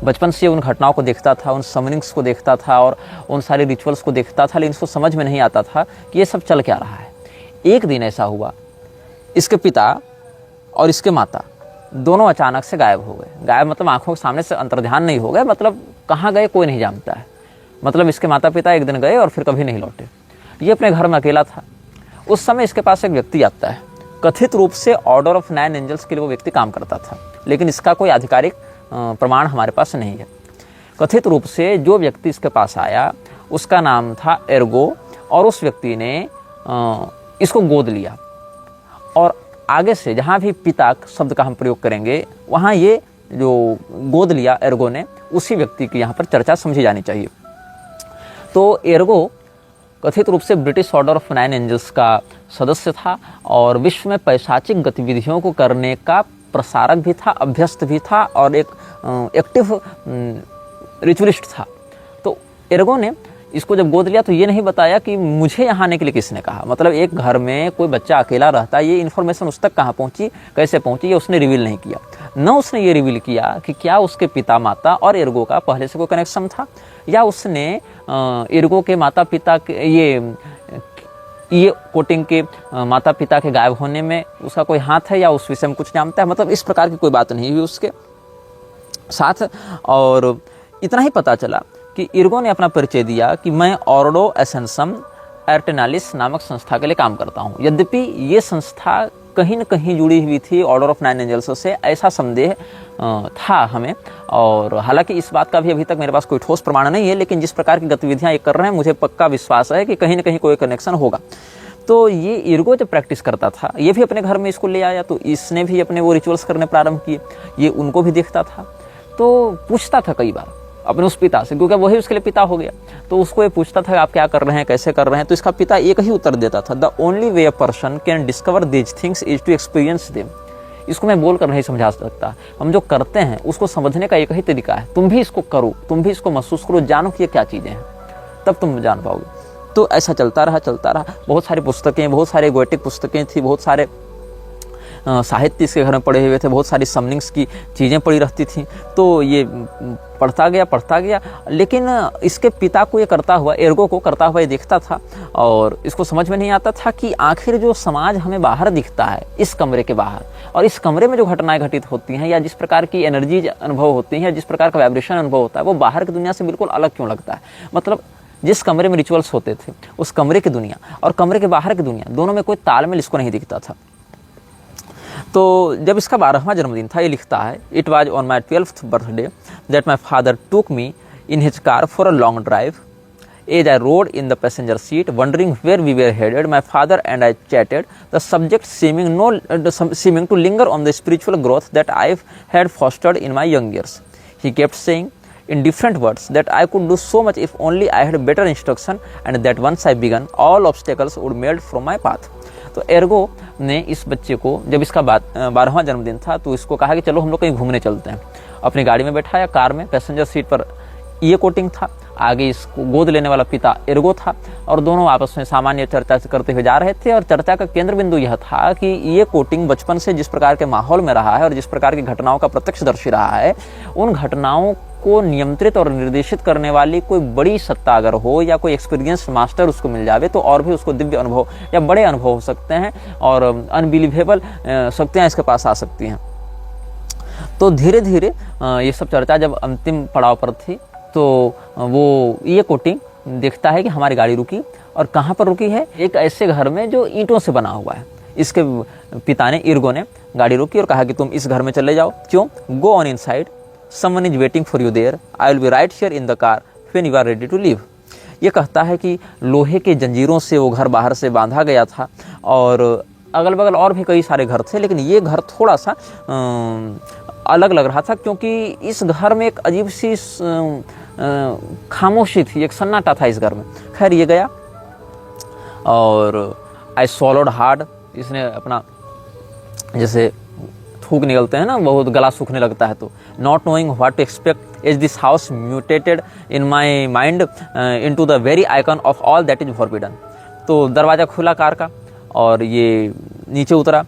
बचपन से उन घटनाओं को देखता था, उन समनिंग्स को देखता था और उन सारे रिचुअल्स को देखता था, लेकिन इसको समझ में नहीं आता था कि ये सब चल क्या रहा है। एक दिन ऐसा हुआ, इसके पिता और इसके माता दोनों अचानक से गायब हो गए। गायब मतलब आंखों के सामने से अंतर्ध्यान नहीं हो गए, मतलब कहाँ गए कोई नहीं जानता है। मतलब इसके माता पिता एक दिन गए और फिर कभी नहीं लौटे। ये अपने घर में अकेला था। उस समय इसके पास एक व्यक्ति आता है, कथित रूप से ऑर्डर ऑफ 9 एंजल्स के लिए वो व्यक्ति काम करता था, लेकिन इसका कोई आधिकारिक प्रमाण हमारे पास नहीं है। कथित रूप से जो व्यक्ति इसके पास आया उसका नाम था एर्गो, और उस व्यक्ति ने इसको गोद लिया। और आगे से जहाँ भी पिता शब्द का हम प्रयोग करेंगे वहाँ ये जो गोद लिया एर्गो ने, उसी व्यक्ति की यहाँ पर चर्चा समझी जानी चाहिए। तो एर्गो कथित रूप से ब्रिटिश ऑर्डर ऑफ 9 एंजल्स का सदस्य था और विश्व में पैशाचिक गतिविधियों को करने का प्रसारक भी था, अभ्यस्त भी था और एक एक्टिव रिचुअलिस्ट था। तो एर्गो ने इसको जब गोद लिया तो ये नहीं बताया कि मुझे यहाँ आने के लिए किसने कहा। मतलब एक घर में कोई बच्चा अकेला रहता है, ये इन्फॉर्मेशन उस तक कहाँ पहुँची, कैसे पहुँची, ये उसने रिवील नहीं किया। न उसने ये रिवील किया कि क्या उसके पिता माता और एर्गो का पहले से कोई कनेक्शन था, या उसने एर्गो के माता पिता के ये कोटिंग के माता पिता के गायब होने में उसका कोई हाथ है या उस विषय में कुछ जानता है। मतलब इस प्रकार की कोई बात नहीं हुई उसके साथ। और इतना ही पता चला कि एर्गो ने अपना परिचय दिया कि मैं ऑर्डो एसेंसम एर्टेनालिस नामक संस्था के लिए काम करता हूँ। यद्यपि ये संस्था कहीं न कहीं जुड़ी हुई थी ऑर्डर ऑफ 9 एंजल्स से, ऐसा संदेह था हमें। और हालांकि इस बात का भी अभी तक मेरे पास कोई ठोस प्रमाण नहीं है, लेकिन जिस प्रकार की गतिविधियां ये कर रहे हैं मुझे पक्का विश्वास है कि कहीं न कहीं कोई कनेक्शन होगा। तो ये एर्गो जब प्रैक्टिस करता था, ये भी अपने घर में इसको ले आया, तो इसने भी अपने वो रिचुअल्स करने प्रारंभ किए। ये उनको भी देखता था। तो पूछता था कई बार अपने उस पिता से, क्योंकि वही उसके लिए पिता हो गया। तो उसको ये पूछता था आप क्या कर रहे हैं, कैसे कर रहे हैं। तो इसका पिता एक ही उत्तर देता था, the only way a person can discover these things is to experience them. इसको मैं बोलकर नहीं समझा सकता, हम जो करते हैं उसको समझने का एक ही तरीका है, तुम भी इसको करो, तुम भी इसको महसूस करो, जानो कि ये क्या चीज़ें हैं, तब तुम जान पाओगे। तो ऐसा चलता रहा। बहुत सारी पुस्तकें, बहुत सारे गोएटिक पुस्तकें थी, बहुत सारे साहित्य इसके घर में पढ़े हुए थे, बहुत सारी समनिंग्स की चीज़ें पड़ी रहती थी। तो ये पढ़ता गया, लेकिन इसके पिता को ये करता हुआ, एर्गो को करता हुआ ये देखता था, और इसको समझ में नहीं आता था कि आखिर जो समाज हमें बाहर दिखता है, इस कमरे के बाहर, और इस कमरे में जो घटनाएं घटित होती हैं, या जिस प्रकार की एनर्जी अनुभव होती हैं, जिस प्रकार का वाइब्रेशन अनुभव होता है, वो बाहर की दुनिया से बिल्कुल अलग क्यों लगता है। मतलब जिस कमरे में रिचुअल्स होते थे, उस कमरे की दुनिया और कमरे के बाहर की दुनिया, दोनों में कोई तालमेल इसको नहीं दिखता था। तो जब इसका 12वां जन्मदिन था, ये लिखता है, it was on my 12th birthday that my father took me in his car for a long drive. As I rode in the passenger seat, wondering where we were headed, my father and I chatted, the subject seeming to linger on the spiritual growth that I had fostered in my young years. He kept saying, in different words, that I could do so much if only I had better instruction, and that once I began, all obstacles would melt from my path. तो Ergo ने इस बच्चे को, जब इसका 12वां जन्मदिन था, तो इसको कहा कि चलो हम लोग कहीं घूमने चलते हैं। अपनी गाड़ी में बैठाया, कार में, पैसेंजर सीट पर ये कोटिंग था, आगे इसको गोद लेने वाला पिता एर्गो था, और दोनों आपस में सामान्य चर्चा करते हुए जा रहे थे। और चर्चा का केंद्र बिंदु यह था कि ये कोटिंग बचपन से जिस प्रकार के माहौल में रहा है और जिस प्रकार की घटनाओं का प्रत्यक्षदर्शी रहा है, उन घटनाओं को नियंत्रित और निर्देशित करने वाली कोई बड़ी सत्ता अगर हो, या कोई एक्सपीरियंस मास्टर उसको मिल जावे, तो और भी उसको दिव्य अनुभव या बड़े अनुभव हो सकते हैं, और अनबिलीवेबल शक्तियाँ इसके पास आ सकती हैं। तो धीरे धीरे ये सब चर्चा जब अंतिम पड़ाव पर थी, तो वो ये कोटिंग देखता है कि हमारी गाड़ी रुकी, और कहाँ पर रुकी है, एक ऐसे घर में जो ईंटों से बना हुआ है। इसके पिता ने, एर्गो ने, गाड़ी रोकी और कहा कि तुम इस घर में चले जाओ। क्यों? Go on inside, someone is waiting for you there, I will be right here in the car when you are ready to leave. ये कहता है कि लोहे के जंजीरों से वो घर बाहर से बांधा गया था, और अगल बगल और भी कई सारे घर थे, लेकिन ये घर थोड़ा सा अलग लग रहा था, क्योंकि इस घर में एक अजीब सी खामोशी थी, एक सन्नाटा था इस घर में। खैर ये गया, और आई swallowed हार्ड, इसने अपना, जैसे थूक निकलते हैं ना, बहुत गला सूखने लगता है, तो not knowing what to expect as this house mutated in my mind into the very icon of all that is forbidden. तो दरवाज़ा खुला कार का, और ये नीचे उतरा,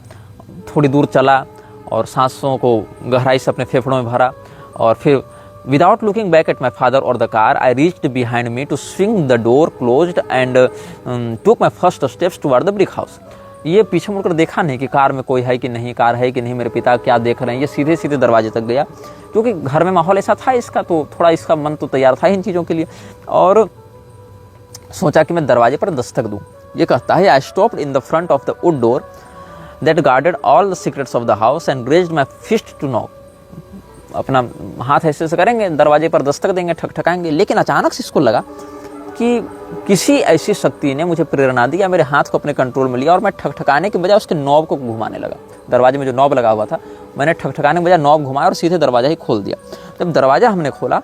थोड़ी दूर चला, और सांसों को गहराई से अपने फेफड़ों में भरा, और फिर without looking back at my father or the car, I reached behind me to swing the door closed and took my first steps toward the brick house. ये पीछे मुड़कर देखा नहीं कि कार में कोई है कि नहीं, कार है कि नहीं, मेरे पिता क्या देख रहे हैं। ये सीधे सीधे दरवाजे तक गया, क्योंकि घर में माहौल ऐसा था इसका, तो थोड़ा इसका मन तो तैयार था इन चीज़ों के लिए, और सोचा कि मैं दरवाजे पर दस्तक दूँ। ये कहता है, I stopped in the front of the wood door that guarded all the secrets of the house and raised my fist to knock. अपना हाथ ऐसे से करेंगे, दरवाजे पर दस्तक देंगे, ठकठकाएंगे। लेकिन अचानक से इसको लगा कि किसी ऐसी शक्ति ने मुझे प्रेरणा दी, या मेरे हाथ को अपने कंट्रोल में लिया, और मैं ठकठकाने के बजाय उसके नॉब को घुमाने लगा। दरवाजे में जो नॉब लगा हुआ था, मैंने ठकठकाने के बजाय नॉब घुमाया और सीधे दरवाजा ही खोल दिया। जब दरवाजा हमने खोला,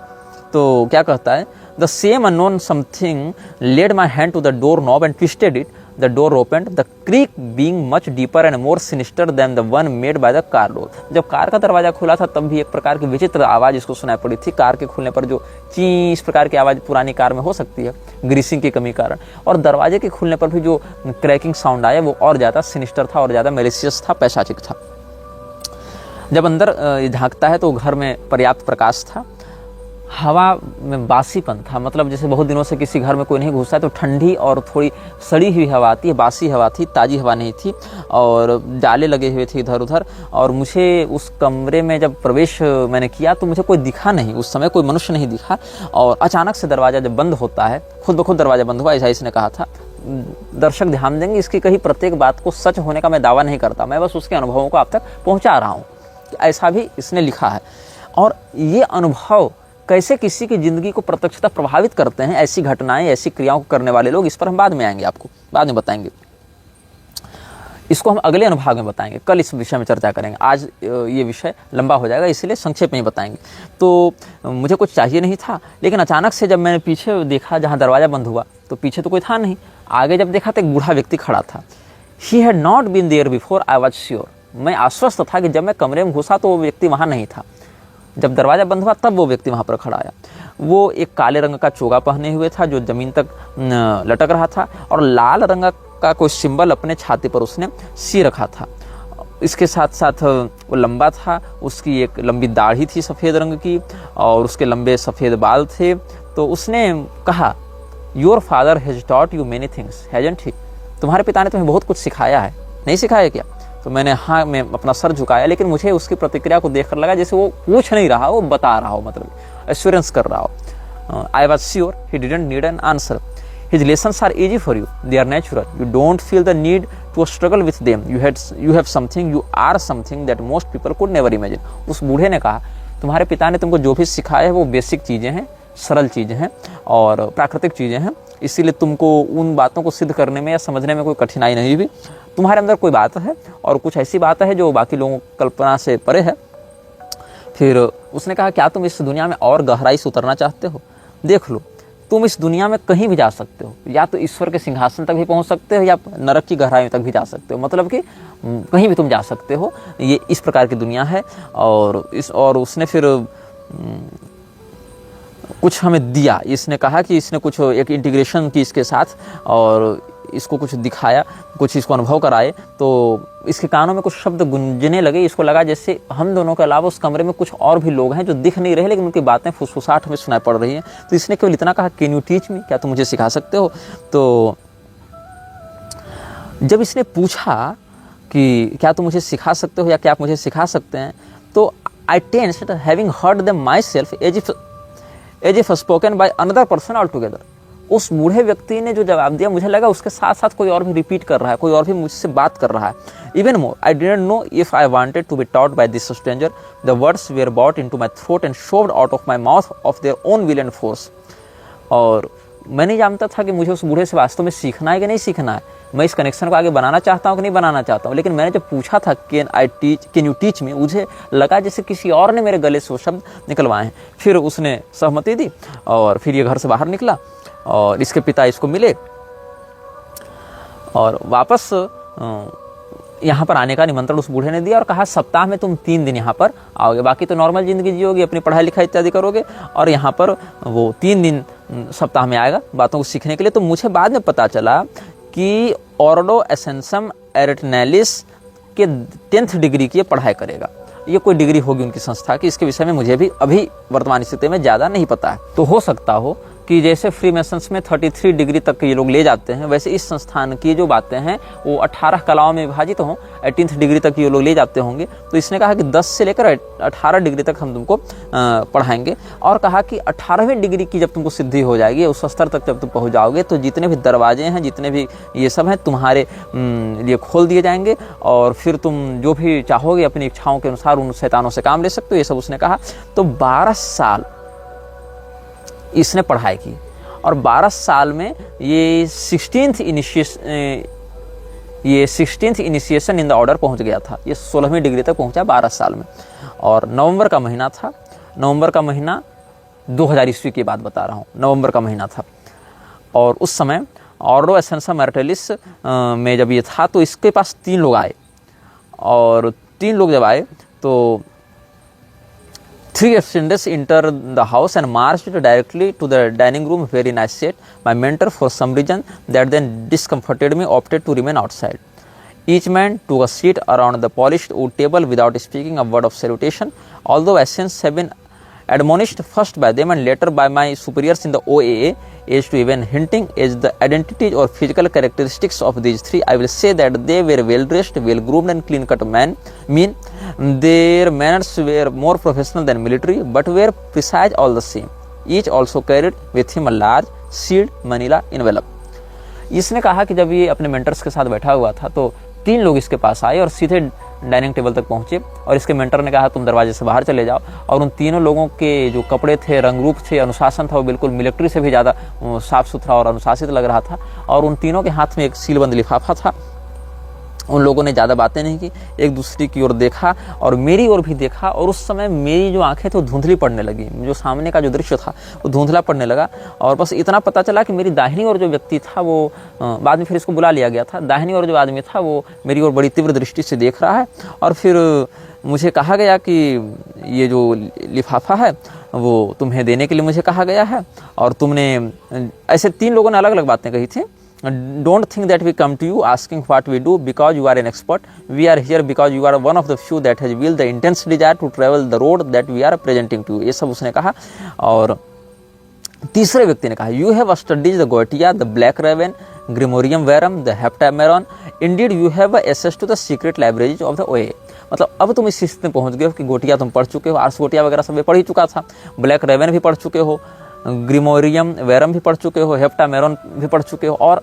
तो क्या कहता है, the same unknown something led my hand to the door knob and twisted it. The door opened, the creak being much deeper and more sinister than the one made by the car door. जब car का दरवाजा खुला था, तब भी एक प्रकार की विचित्र आवाज़ इसको सुनाई पड़ी थी। कार के खुलने पर जो ची इस प्रकार की आवाज़ पुरानी कार में हो सकती है, ग्रीसिंग की कमी कारण, और दरवाजे के खुलने पर भी जो क्रैकिंग साउंड आया, वो और ज़्यादा सिनिस्टर था, और ज़्यादा मैलिशियस था, पैशाचिक था। जब अंदर झांकता है, तो घर में पर्याप्त प्रकाश था, हवा में बासीपन था, मतलब जैसे बहुत दिनों से किसी घर में कोई नहीं घुसा है, तो ठंडी और थोड़ी सड़ी हुई हवा आती है, बासी हवा थी, ताज़ी हवा नहीं थी, और जाले लगे हुए थे इधर उधर। और मुझे उस कमरे में जब प्रवेश मैंने किया, तो मुझे कोई दिखा नहीं, उस समय कोई मनुष्य नहीं दिखा। और अचानक से दरवाज़ा जब बंद होता है, खुद ब खुद दरवाज़ा बंद हुआ, ऐसा इसने कहा था। दर्शक ध्यान देंगे, इसकी कहीं प्रत्येक बात को सच होने का मैं दावा नहीं करता, मैं बस उसके अनुभवों को आप तक पहुँचा रहा हूँ, ऐसा भी इसने लिखा है। और ये अनुभव कैसे किसी की ज़िंदगी को प्रत्यक्षता प्रभावित करते हैं, ऐसी घटनाएं, ऐसी क्रियाओं को करने वाले लोग, इस पर हम बाद में आएंगे, आपको बाद में बताएंगे। इसको हम अगले अनुभाग में बताएंगे, कल इस विषय में चर्चा करेंगे। आज ये विषय लंबा हो जाएगा, इसलिए संक्षेप में ही बताएंगे। तो मुझे कुछ चाहिए नहीं था, लेकिन अचानक से जब मैंने पीछे देखा जहाँ दरवाज़ा बंद हुआ, तो पीछे तो कोई था नहीं। आगे जब देखा तो एक बूढ़ा व्यक्ति खड़ा था। He had not been there before, I was sure. मैं आश्वस्त था कि जब मैं कमरे में घुसा तो वो व्यक्ति वहाँ नहीं था। जब दरवाज़ा बंद हुआ तब वो व्यक्ति वहाँ पर खड़ा आया। वो एक काले रंग का चोगा पहने हुए था जो ज़मीन तक लटक रहा था, और लाल रंग का कोई सिंबल अपने छाती पर उसने सी रखा था। इसके साथ साथ वो लंबा था, उसकी एक लंबी दाढ़ी थी सफ़ेद रंग की, और उसके लंबे सफ़ेद बाल थे। तो उसने कहा, your father has taught you many things hasn't he? तुम्हारे पिता ने तुम्हें बहुत कुछ सिखाया है, नहीं सिखाया क्या? तो मैं अपना सर झुकाया, लेकिन मुझे उसकी प्रतिक्रिया को देखकर लगा जैसे वो पूछ नहीं रहा, वो बता रहा हो, मतलब एश्योरेंस कर रहा हो। आई was sure he didn't need an answer. His lessons are easy for you. They are natural. You don't feel the need to struggle with them. You have something. You are something that most people could never imagine. उस बूढ़े ने कहा, तुम्हारे पिता ने तुमको जो भी सिखाया है वो बेसिक चीज़ें हैं, सरल चीज़ें हैं और प्राकृतिक चीज़ें हैं। इसीलिए तुमको उन बातों को सिद्ध करने में या समझने में कोई कठिनाई नहीं हुई। तुम्हारे अंदर कोई बात है और कुछ ऐसी बात है जो बाकी लोगों की कल्पना से परे है। फिर उसने कहा, क्या तुम इस दुनिया में और गहराई से उतरना चाहते हो? देख लो, तुम इस दुनिया में कहीं भी जा सकते हो, या तो ईश्वर के सिंहासन तक भी पहुंच सकते हो या नरक की गहराई तक भी जा सकते हो। मतलब कि कहीं भी तुम जा सकते हो, ये इस प्रकार की दुनिया है। और उसने फिर कुछ हमें दिया। इसने कहा कि इसने कुछ एक इंटीग्रेशन की इसके साथ और इसको कुछ दिखाया, कुछ इसको अनुभव कराए। तो इसके कानों में कुछ शब्द गूंजने लगे। इसको लगा जैसे हम दोनों के अलावा उस कमरे में कुछ और भी लोग हैं जो दिख नहीं रहे, लेकिन उनकी बातें फुसफुसाहट हमें सुनाई पड़ रही हैं। तो इसने केवल इतना कहा, कैन यू टीच मी? क्या तुम मुझे सिखा सकते हो? तो जब इसने पूछा कि क्या तुम मुझे सिखा सकते हो या क्या आप मुझे सिखा सकते हैं, तो I tensed having heard them myself as if spoken by another person altogether. उस बूढ़े व्यक्ति ने जो जवाब दिया, मुझे लगा उसके साथ साथ कोई और भी रिपीट कर रहा है, कोई और भी मुझसे बात कर रहा है। Even more, I didn't know if I wanted to be taught by this stranger. The words were bought into my throat and shoved out of my mouth of their own will and force. और मैं नहीं जानता था कि मुझे उस बूढ़े से वास्तव में सीखना है कि नहीं सीखना है। मैं इस कनेक्शन को आगे बनाना चाहता हूँ कि नहीं बनाना चाहता हूँ। लेकिन मैंने जब पूछा था कैन यू टीच मी, मुझे लगा जैसे किसी और ने मेरे गले से वो शब्द निकलवाए हैं। फिर उसने सहमति दी और फिर ये घर से बाहर निकला और इसके पिता इसको मिले और वापस यहाँ पर आने का निमंत्रण उस बूढ़े ने दिया और कहा, सप्ताह में तुम 3 दिन यहाँ पर आओगे, बाकी तो नॉर्मल ज़िंदगी जियोगे, अपनी पढ़ाई लिखाई इत्यादि करोगे, और यहाँ पर वो 3 दिन सप्ताह में आएगा बातों को सीखने के लिए। तो मुझे बाद में पता चला कि ऑर्डो एसेंसम एरिटनैलिस के 10th डिग्री की पढ़ाई करेगा। ये कोई डिग्री होगी उनकी संस्था की, इसके विषय में मुझे भी अभी वर्तमान स्थिति में ज़्यादा नहीं पता है। तो हो सकता हो कि जैसे फ्रीमेसन्स में 33 डिग्री तक ये लोग ले जाते हैं, वैसे इस संस्थान की जो बातें हैं वो 18 कलाओं में विभाजित हों, 18th डिग्री तक ये लोग ले जाते होंगे। तो इसने कहा कि 10 से लेकर 18 डिग्री तक हम तुमको पढ़ाएंगे, और कहा कि 18वीं डिग्री की जब तुमको सिद्धि हो जाएगी, उस स्तर तक जब तुम पहुँच जाओगे, तो जितने भी दरवाजे हैं, जितने भी ये सब हैं, तुम्हारे लिए खोल दिए जाएंगे और फिर तुम जो भी चाहोगे अपनी इच्छाओं के अनुसार उन शैतानों से काम ले सकते हो। ये सब उसने कहा। तो 12 साल इसने पढ़ाई की और 12 साल में ये 16th initiation in the order पहुंच गया था। ये 16वीं डिग्री तक पहुंचा 12 साल में। और नवंबर का महीना था, नवंबर का महीना 2000 ईस्वी की बात बता रहा हूँ, नवंबर का महीना था। और उस समय ऑर्डो एसेंसम एरिटनैलिस में जब ये था तो इसके पास 3 लोग आए, और 3 लोग जब आए तो 3 strangers entered the house and marched directly to the dining room where I sat. My mentor, for some reason that then discomforted me, opted to remain outside. Each man took a seat around the polished wood table without speaking a word of salutation. Although Essence have been admonished first by them and later by my superiors in the OAA as to even hinting as the identities or physical characteristics of these 3, I will say that they were well dressed, well groomed and clean cut men. Their manners were more professional than military, but were precise all the same. Each also carried with him a large sealed manila envelope. इसने कहा कि जब ये अपने mentors के साथ बैठा हुआ था तो 3 लोग इसके पास आए और सीधे डाइनिंग टेबल तक पहुंचे, और इसके मेंटर ने कहा तुम दरवाजे से बाहर चले जाओ। और उन तीनों लोगों के जो कपड़े थे, रंग रूप थे, अनुशासन था, वो बिल्कुल मिलिट्री से भी ज़्यादा साफ सुथरा और अनुशासित लग रहा था। और उन तीनों के हाथ में एक सीलबंद लिफाफा था उन लोगों ने ज़्यादा बातें नहीं की, एक दूसरे की ओर देखा और मेरी ओर भी देखा, और उस समय मेरी जो आंखें थी वो धुंधली पड़ने लगी, जो सामने का जो दृश्य था वो धुंधला पड़ने लगा। और बस इतना पता चला कि मेरी दाहिनी ओर जो व्यक्ति था वो, बाद में फिर इसको बुला लिया गया था, दाहिनी ओर जो आदमी था वो मेरी ओर बड़ी तीव्र दृष्टि से देख रहा है। और फिर मुझे कहा गया कि ये जो लिफाफा है वो तुम्हें देने के लिए मुझे कहा गया है, और तुमने, ऐसे 3 लोगों ने अलग अलग बातें कही थी। Don't think that we come to you asking what we do because you are an expert. We are here because you are one of the few that has will the intense desire to travel the road that we are presenting to you. ये सब उसने कहा। और तीसरे व्यक्ति ने कहा, You have studied the Goetia, the Black Raven, Grimorium Verum, the Heptameron. Indeed, you have access to the secret libraries of the OA. मतलब अब तुम इस स्थिति में पहुंच गए हो कि गोटिया तुम पढ़ चुके हो, आर्स गोटिया वगैरह सब पढ़ ही चुका था, ब्लैक रेवन भी पढ़ चुके हो, ग्रिमोरियम वेरम भी पढ़ चुके हो, हेप्टामेरॉन भी पढ़ चुके हो, और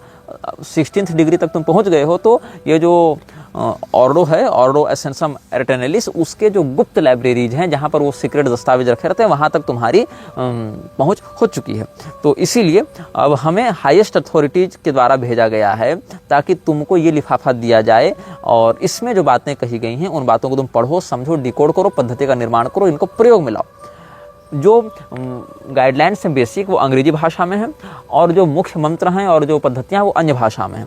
16th डिग्री तक तुम पहुंच गए हो। तो ये जो ऑर्डो है, ऑर्डो एसेंसम एर्टेनेलिस, उसके जो गुप्त लाइब्रेरीज हैं जहाँ पर वो सीक्रेट दस्तावेज रखे रहते हैं, वहाँ तक तुम्हारी पहुँच हो चुकी है। तो इसीलिए अब हमें हाईएस्ट अथॉरिटीज के द्वारा भेजा गया है ताकि तुमको ये लिफाफा दिया जाए, और इसमें जो बातें कही गई हैं उन बातों को तुम पढ़ो, समझो, डिकोड करो, पद्धति का निर्माण करो, इनको प्रयोग में लाओ। जो गाइडलाइंस हैं बेसिक वो अंग्रेजी भाषा में हैं, और जो मुख्य मंत्र हैं और जो पद्धतियाँ वो अन्य भाषा में हैं,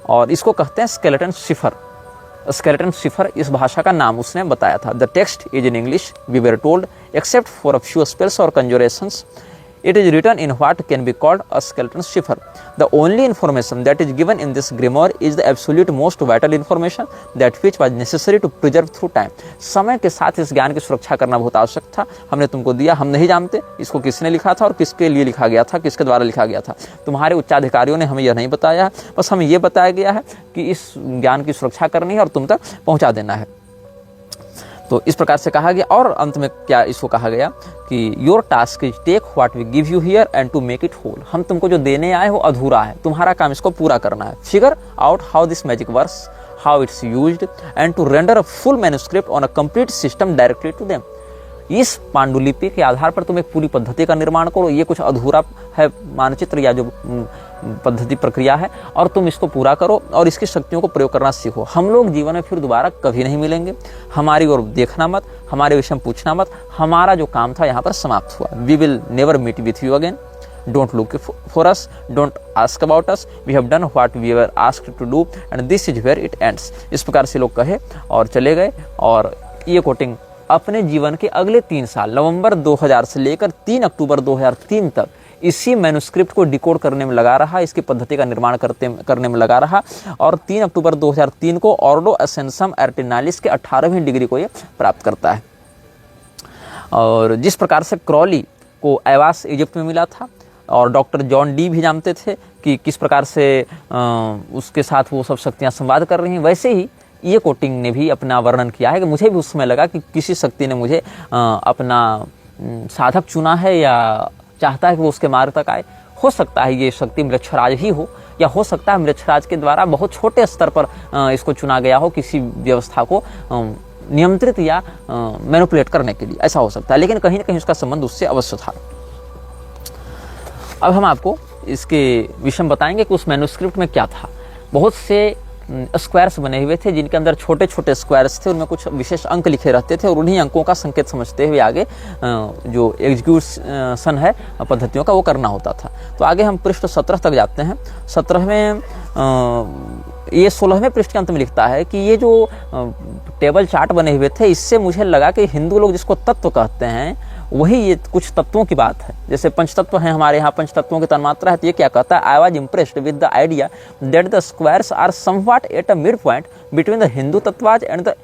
और इसको कहते हैं स्केलेटन शिफर। स्केलेटन शिफर इस भाषा का नाम उसने बताया था। The text is in English, we were told, except for a few spells और conjurations it is written in what can be called a skeleton cipher. The only information that is given in this grimoire is the absolute most vital information that which was necessary to preserve through time. समय के साथ इस ज्ञान की सुरक्षा करना बहुत आवश्यक था, हमने तुमको दिया, हम नहीं जानते इसको किसने लिखा था और किसके लिए लिखा गया था, किसके द्वारा लिखा गया था। तुम्हारे उच्चाधिकारियों ने हमें यह नहीं बताया है, बस हमें यह बताया गया है कि इस ज्ञान की सुरक्षा करनी है और तुम तक पहुंचा देना है। तो इस प्रकार से कहा गया। और अंत में क्या इसको कहा गया कि your task is take what we give you here and to make it whole. हम तुमको जो देने आए वो अधूरा है, तुम्हारा काम इसको पूरा करना है। Figure out how this magic works, how it's used and to render a full manuscript on a complete system directly to them. इस पांडुलिपि के आधार पर तुम एक पूरी पद्धति का निर्माण करो। ये कुछ अधूरा है मानचित्र या जो पद्धति प्रक्रिया है, और तुम इसको पूरा करो और इसकी शक्तियों को प्रयोग करना सीखो। हम लोग जीवन में फिर दोबारा कभी नहीं मिलेंगे, हमारी ओर देखना मत, हमारे विषय में पूछना मत, हमारा जो काम था यहाँ पर समाप्त हुआ। We will never meet with you again, don't look for us, don't ask about us, we have done what we were asked to do and this is where it ends. इस प्रकार से लोग कहे और चले गए। और ये कोटिंग अपने जीवन के अगले 3 साल, नवंबर 2000 से लेकर 3 अक्टूबर 2003 तक इसी मैन्युस्क्रिप्ट को डिकोड करने में लगा रहा, इसकी पद्धति का निर्माण करने में लगा रहा, और 3 अक्टूबर 2003 को ऑर्डो एसेंसम एर्टिनालिस के 18वीं डिग्री को ये प्राप्त करता है। और जिस प्रकार से क्रॉली को ऐवास इजिप्ट में मिला था, और डॉक्टर जॉन डी भी जानते थे कि किस प्रकार से उसके साथ वो सब शक्तियाँ संवाद कर रही हैं, वैसे ही ये कोटिंग ने भी अपना वर्णन किया है कि मुझे भी उस समय लगा कि किसी शक्ति ने मुझे अपना साधक चुना है या चाहता है कि वो उसके मार्ग तक आए। हो सकता है ये शक्ति मृक्षराज ही हो, या हो सकता है मृक्षराज के द्वारा बहुत छोटे स्तर पर इसको चुना गया हो किसी व्यवस्था को नियंत्रित या मैनिपुलेट करने के लिए, ऐसा हो सकता है। लेकिन कहीं ना कहीं उसका संबंध उससे अवश्य था। अब हम आपको इसके विषय में बताएंगे कि उस मैन्युस्क्रिप्ट में क्या था। बहुत से स्क्वायर्स बने हुए थे जिनके अंदर छोटे छोटे स्क्वायर्स थे, उनमें कुछ विशेष अंक लिखे रहते थे, और उन्हीं अंकों का संकेत समझते हुए आगे जो एग्जीक्यूशन है पद्धतियों का वो करना होता था। तो आगे हम पृष्ठ 17 तक जाते हैं। 17वें ये 16वें पृष्ठ के अंत में लिखता है कि ये जो टेबल चार्ट बने हुए थे, इससे मुझे लगा कि हिंदू लोग जिसको तत्व कहते हैं वही ये कुछ तत्वों की बात है। जैसे पंचतत्व हैं हमारे यहाँ, पंचतत्वों की तन्मात्रा है। तो ये क्या कहता है, I was impressed with the idea that the squares are somewhat at a midpoint between the Hindu तत्वाज एंड द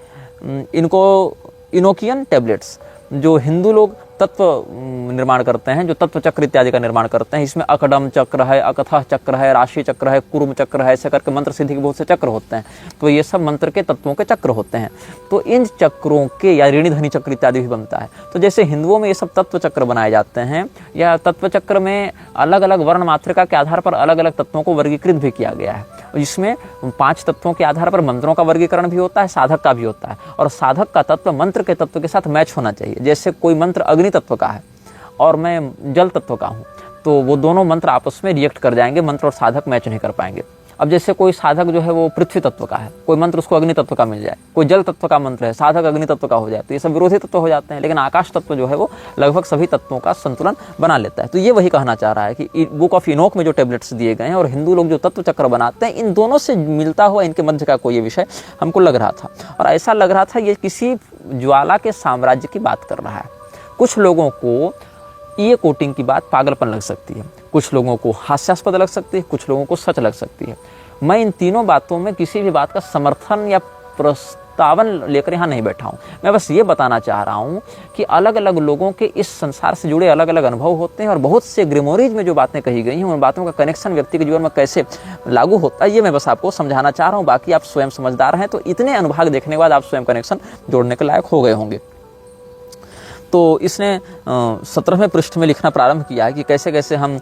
इनोकियन टैबलेट्स। जो हिंदू लोग तत्व निर्माण करते हैं, जो तत्व चक्र इत्यादि का निर्माण करते हैं, इसमें अकडम चक्र है, अकथा चक्र है, राशि चक्र है, कुर्म चक्र है, ऐसे करके मंत्र सिद्धि के बहुत से चक्र होते हैं। तो ये सब मंत्र के तत्वों के चक्र होते हैं। तो इन चक्रों के या ऋणी धनी चक्र इत्यादि भी बनता है। तो जैसे हिंदुओं में ये सब तत्व चक्र बनाए जाते हैं, या तत्व चक्र में अलग अलग वर्ण मात्रिका के आधार पर अलग अलग तत्वों को वर्गीकृत भी किया गया है। इसमें 5 तत्वों के आधार पर मंत्रों का वर्गीकरण भी होता है, साधक का भी होता है, और साधक का तत्व मंत्र के तत्व के साथ मैच होना चाहिए। जैसे कोई मंत्र अग्नि तत्व का है और मैं जल तत्व का हूँ, तो वो दोनों मंत्र आपस में रिएक्ट कर जाएंगे, मंत्र और साधक मैच नहीं कर पाएंगे। अब जैसे कोई साधक जो है वो पृथ्वी तत्व का है, कोई मंत्र उसको अग्नि तत्व का मिल जाए, कोई जल तत्व का मंत्र है, साधक अग्नि तत्व का हो जाए, तो ये सब विरोधी तत्व हो जाते हैं। लेकिन आकाश तत्व जो है वो लगभग सभी तत्वों का संतुलन बना लेता है। तो ये वही कहना चाह रहा है कि बुक ऑफ इनोक में जो टेबलेट्स दिए गए हैं और हिंदू लोग जो तत्व चक्र बनाते हैं, इन दोनों से मिलता हुआ इनके मध्य का कोई विषय हमको लग रहा था। और ऐसा लग रहा था ये किसी ज्वाला के साम्राज्य की बात कर रहा है। कुछ लोगों को ये कोटिंग की बात पागलपन लग सकती है, कुछ लोगों को हास्यास्पद लग सकती है, कुछ लोगों को सच लग सकती है। मैं इन तीनों बातों में किसी भी बात का समर्थन या प्रस्तावन लेकर यहाँ नहीं बैठा हूँ। मैं बस ये बताना चाह रहा हूँ कि अलग अलग लोगों के इस संसार से जुड़े अलग अलग अनुभव होते हैं और बहुत से ग्रिमोरीज में जो बातें कही गई हैं उन बातों का कनेक्शन व्यक्ति के जीवन में कैसे लागू होता है, ये मैं बस आपको समझाना चाह रहा हूँ। बाकी आप स्वयं समझदार हैं, तो इतने अनुभाग देखने के बाद आप स्वयं कनेक्शन जोड़ने के लायक हो गए होंगे। तो इसने 17वें पृष्ठ में लिखना प्रारंभ किया कि कैसे कैसे हम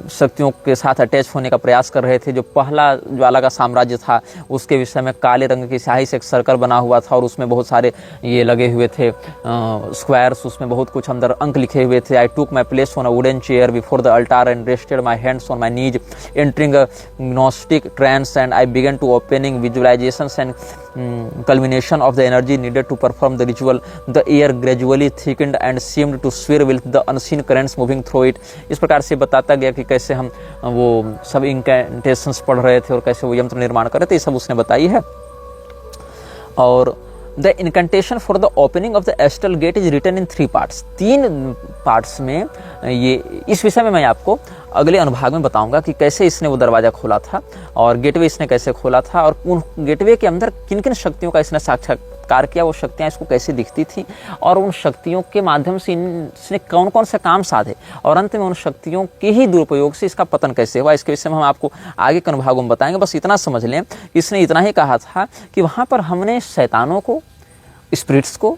शक्तियों के साथ अटैच होने का प्रयास कर रहे थे। जो पहला ज्वाला का साम्राज्य था उसके विषय में काले रंग की स्याही से एक सर्कल बना हुआ था और उसमें बहुत सारे ये लगे हुए थे स्क्वायर्स, उसमें बहुत कुछ अंदर अंक लिखे हुए थे। I took my place on a wooden chair before the altar and rested my hands on my knees entering a gnostic trance and I began to opening visualisations and culmination of the energy needed to perform the ritual. The air gradually thickened and seemed to swirl with the unseen currents moving through it. इस प्रकार से बताता गया कि कैसे हम वो सब इंकेंटेशंस पढ़ रहे थे और कैसे वो यंत्र निर्माण कर रहे थे, ये सब उसने बताई है। और the incantation for the opening of the astral gate is written in 3 parts. 3 parts में ये इस विषय में मैं आपको अगले अनुभाग में बताऊंगा कि कैसे इसने वो दरवाजा खोला था और गेटवे इसने कैसे खोला था और उन गेटवे के अंदर किन किन शक्तियों का इसने साक्षात्कार किया, वो शक्तियां इसको कैसे दिखती थी और उन शक्तियों के माध्यम से इसने कौन कौन से काम साधे और अंत में उन शक्तियों के ही दुरुपयोग से इसका पतन कैसे हुआ। इसके विषय में हम आपको आगे के अनुभागों में बताएंगे। बस इतना समझ लें, इसने इतना ही कहा था कि वहां पर हमने शैतानों को, स्पिरिट्स को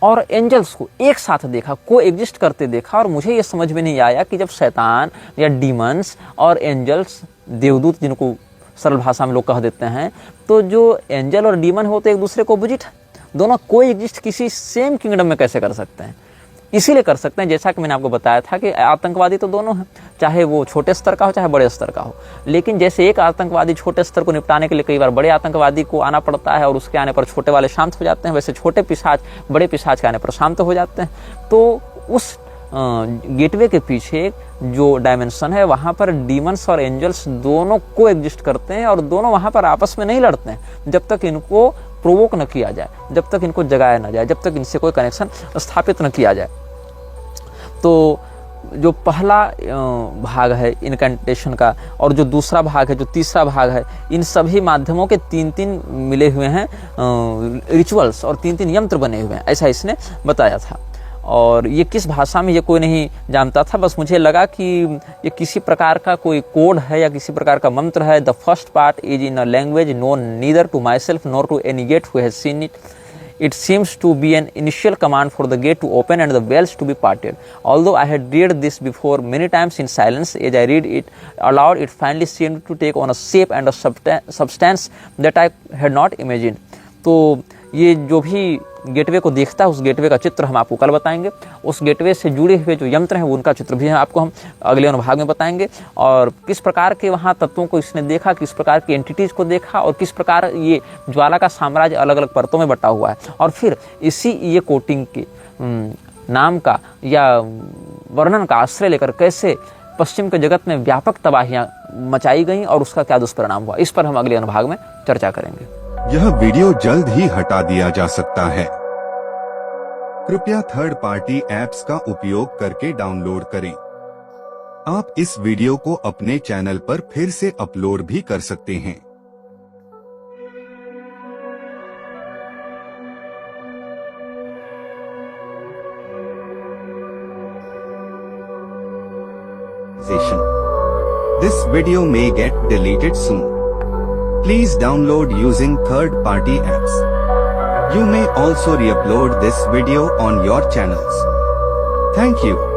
और एंजल्स को एक साथ देखा, को एग्जिस्ट करते देखा। और मुझे ये समझ में नहीं आया कि जब शैतान या डीमंस और एंजल्स, देवदूत जिनको सरल भाषा में लोग कह देते हैं, तो जो एंजल और डीमन होते एक दूसरे को ऑपोजिट, दोनों को एग्जिस्ट किसी सेम किंगडम में कैसे कर सकते हैं? इसीलिए कर सकते हैं, जैसा कि मैंने आपको बताया था कि आतंकवादी तो दोनों हैं, चाहे वो छोटे स्तर का हो चाहे बड़े स्तर का हो। लेकिन जैसे एक आतंकवादी छोटे स्तर को निपटाने के लिए कई बार बड़े आतंकवादी को आना पड़ता है और उसके आने पर छोटे वाले शांत हो जाते हैं, वैसे छोटे पिशाच बड़े पिशाच के आने पर शांत हो जाते हैं। तो उस गेटवे के पीछे जो डायमेंशन है वहां पर डीमंस और एंजल्स दोनों को एग्जिस्ट करते हैं और दोनों वहां पर आपस में नहीं लड़ते हैं जब तक इनको प्रोवोक न किया जाए, जब तक इनको जगाया न जाए, जब तक इनसे कोई कनेक्शन स्थापित न किया जाए। तो जो पहला भाग है इनकेंटेशन का और जो दूसरा भाग है, जो तीसरा भाग है, इन सभी माध्यमों के 3-3 मिले हुए हैं रिचुअल्स और 3-3 यंत्र बने हुए हैं, ऐसा इसने बताया था। और ये किस भाषा में ये कोई नहीं जानता था, बस मुझे लगा कि ये किसी प्रकार का कोई कोड है या किसी प्रकार का मंत्र है। The first part is in a language known neither to myself nor to any gate who has seen it. It seems to be an initial command for the gate to open and the wells to be parted. Although I had read this before many times in silence, as I read it aloud, it finally seemed to take on a shape and a substance that I had not imagined. तो ये जो भी gateway को देखता है उस gateway का चित्र हम आपको कल बताएंगे। उस गेटवे से जुड़े हुए जो यंत्र हैं उनका चित्र भी आपको हम अगले अनुभाग में बताएंगे और किस प्रकार के वहाँ तत्वों को इसने देखा, किस प्रकार की एंटिटीज को देखा और किस प्रकार ये ज्वाला का साम्राज्य अलग अलग परतों में बटा हुआ है। और फिर इसी ये कोटिंग के नाम का या वर्णन का आश्रय लेकर कैसे पश्चिम के जगत में व्यापक तबाहियां मचाई गई और उसका क्या दुष्परिणाम हुआ, इस पर हम अगले अनुभाग में चर्चा करेंगे। यह वीडियो जल्द ही हटा दिया जा सकता है। कृपया थर्ड पार्टी ऐप्स का उपयोग करके डाउनलोड करें। आप इस वीडियो को अपने चैनल पर फिर से अपलोड भी कर सकते हैं। This video may get deleted soon. Please download using third-party apps. You may also re-upload this video on your channels. Thank you.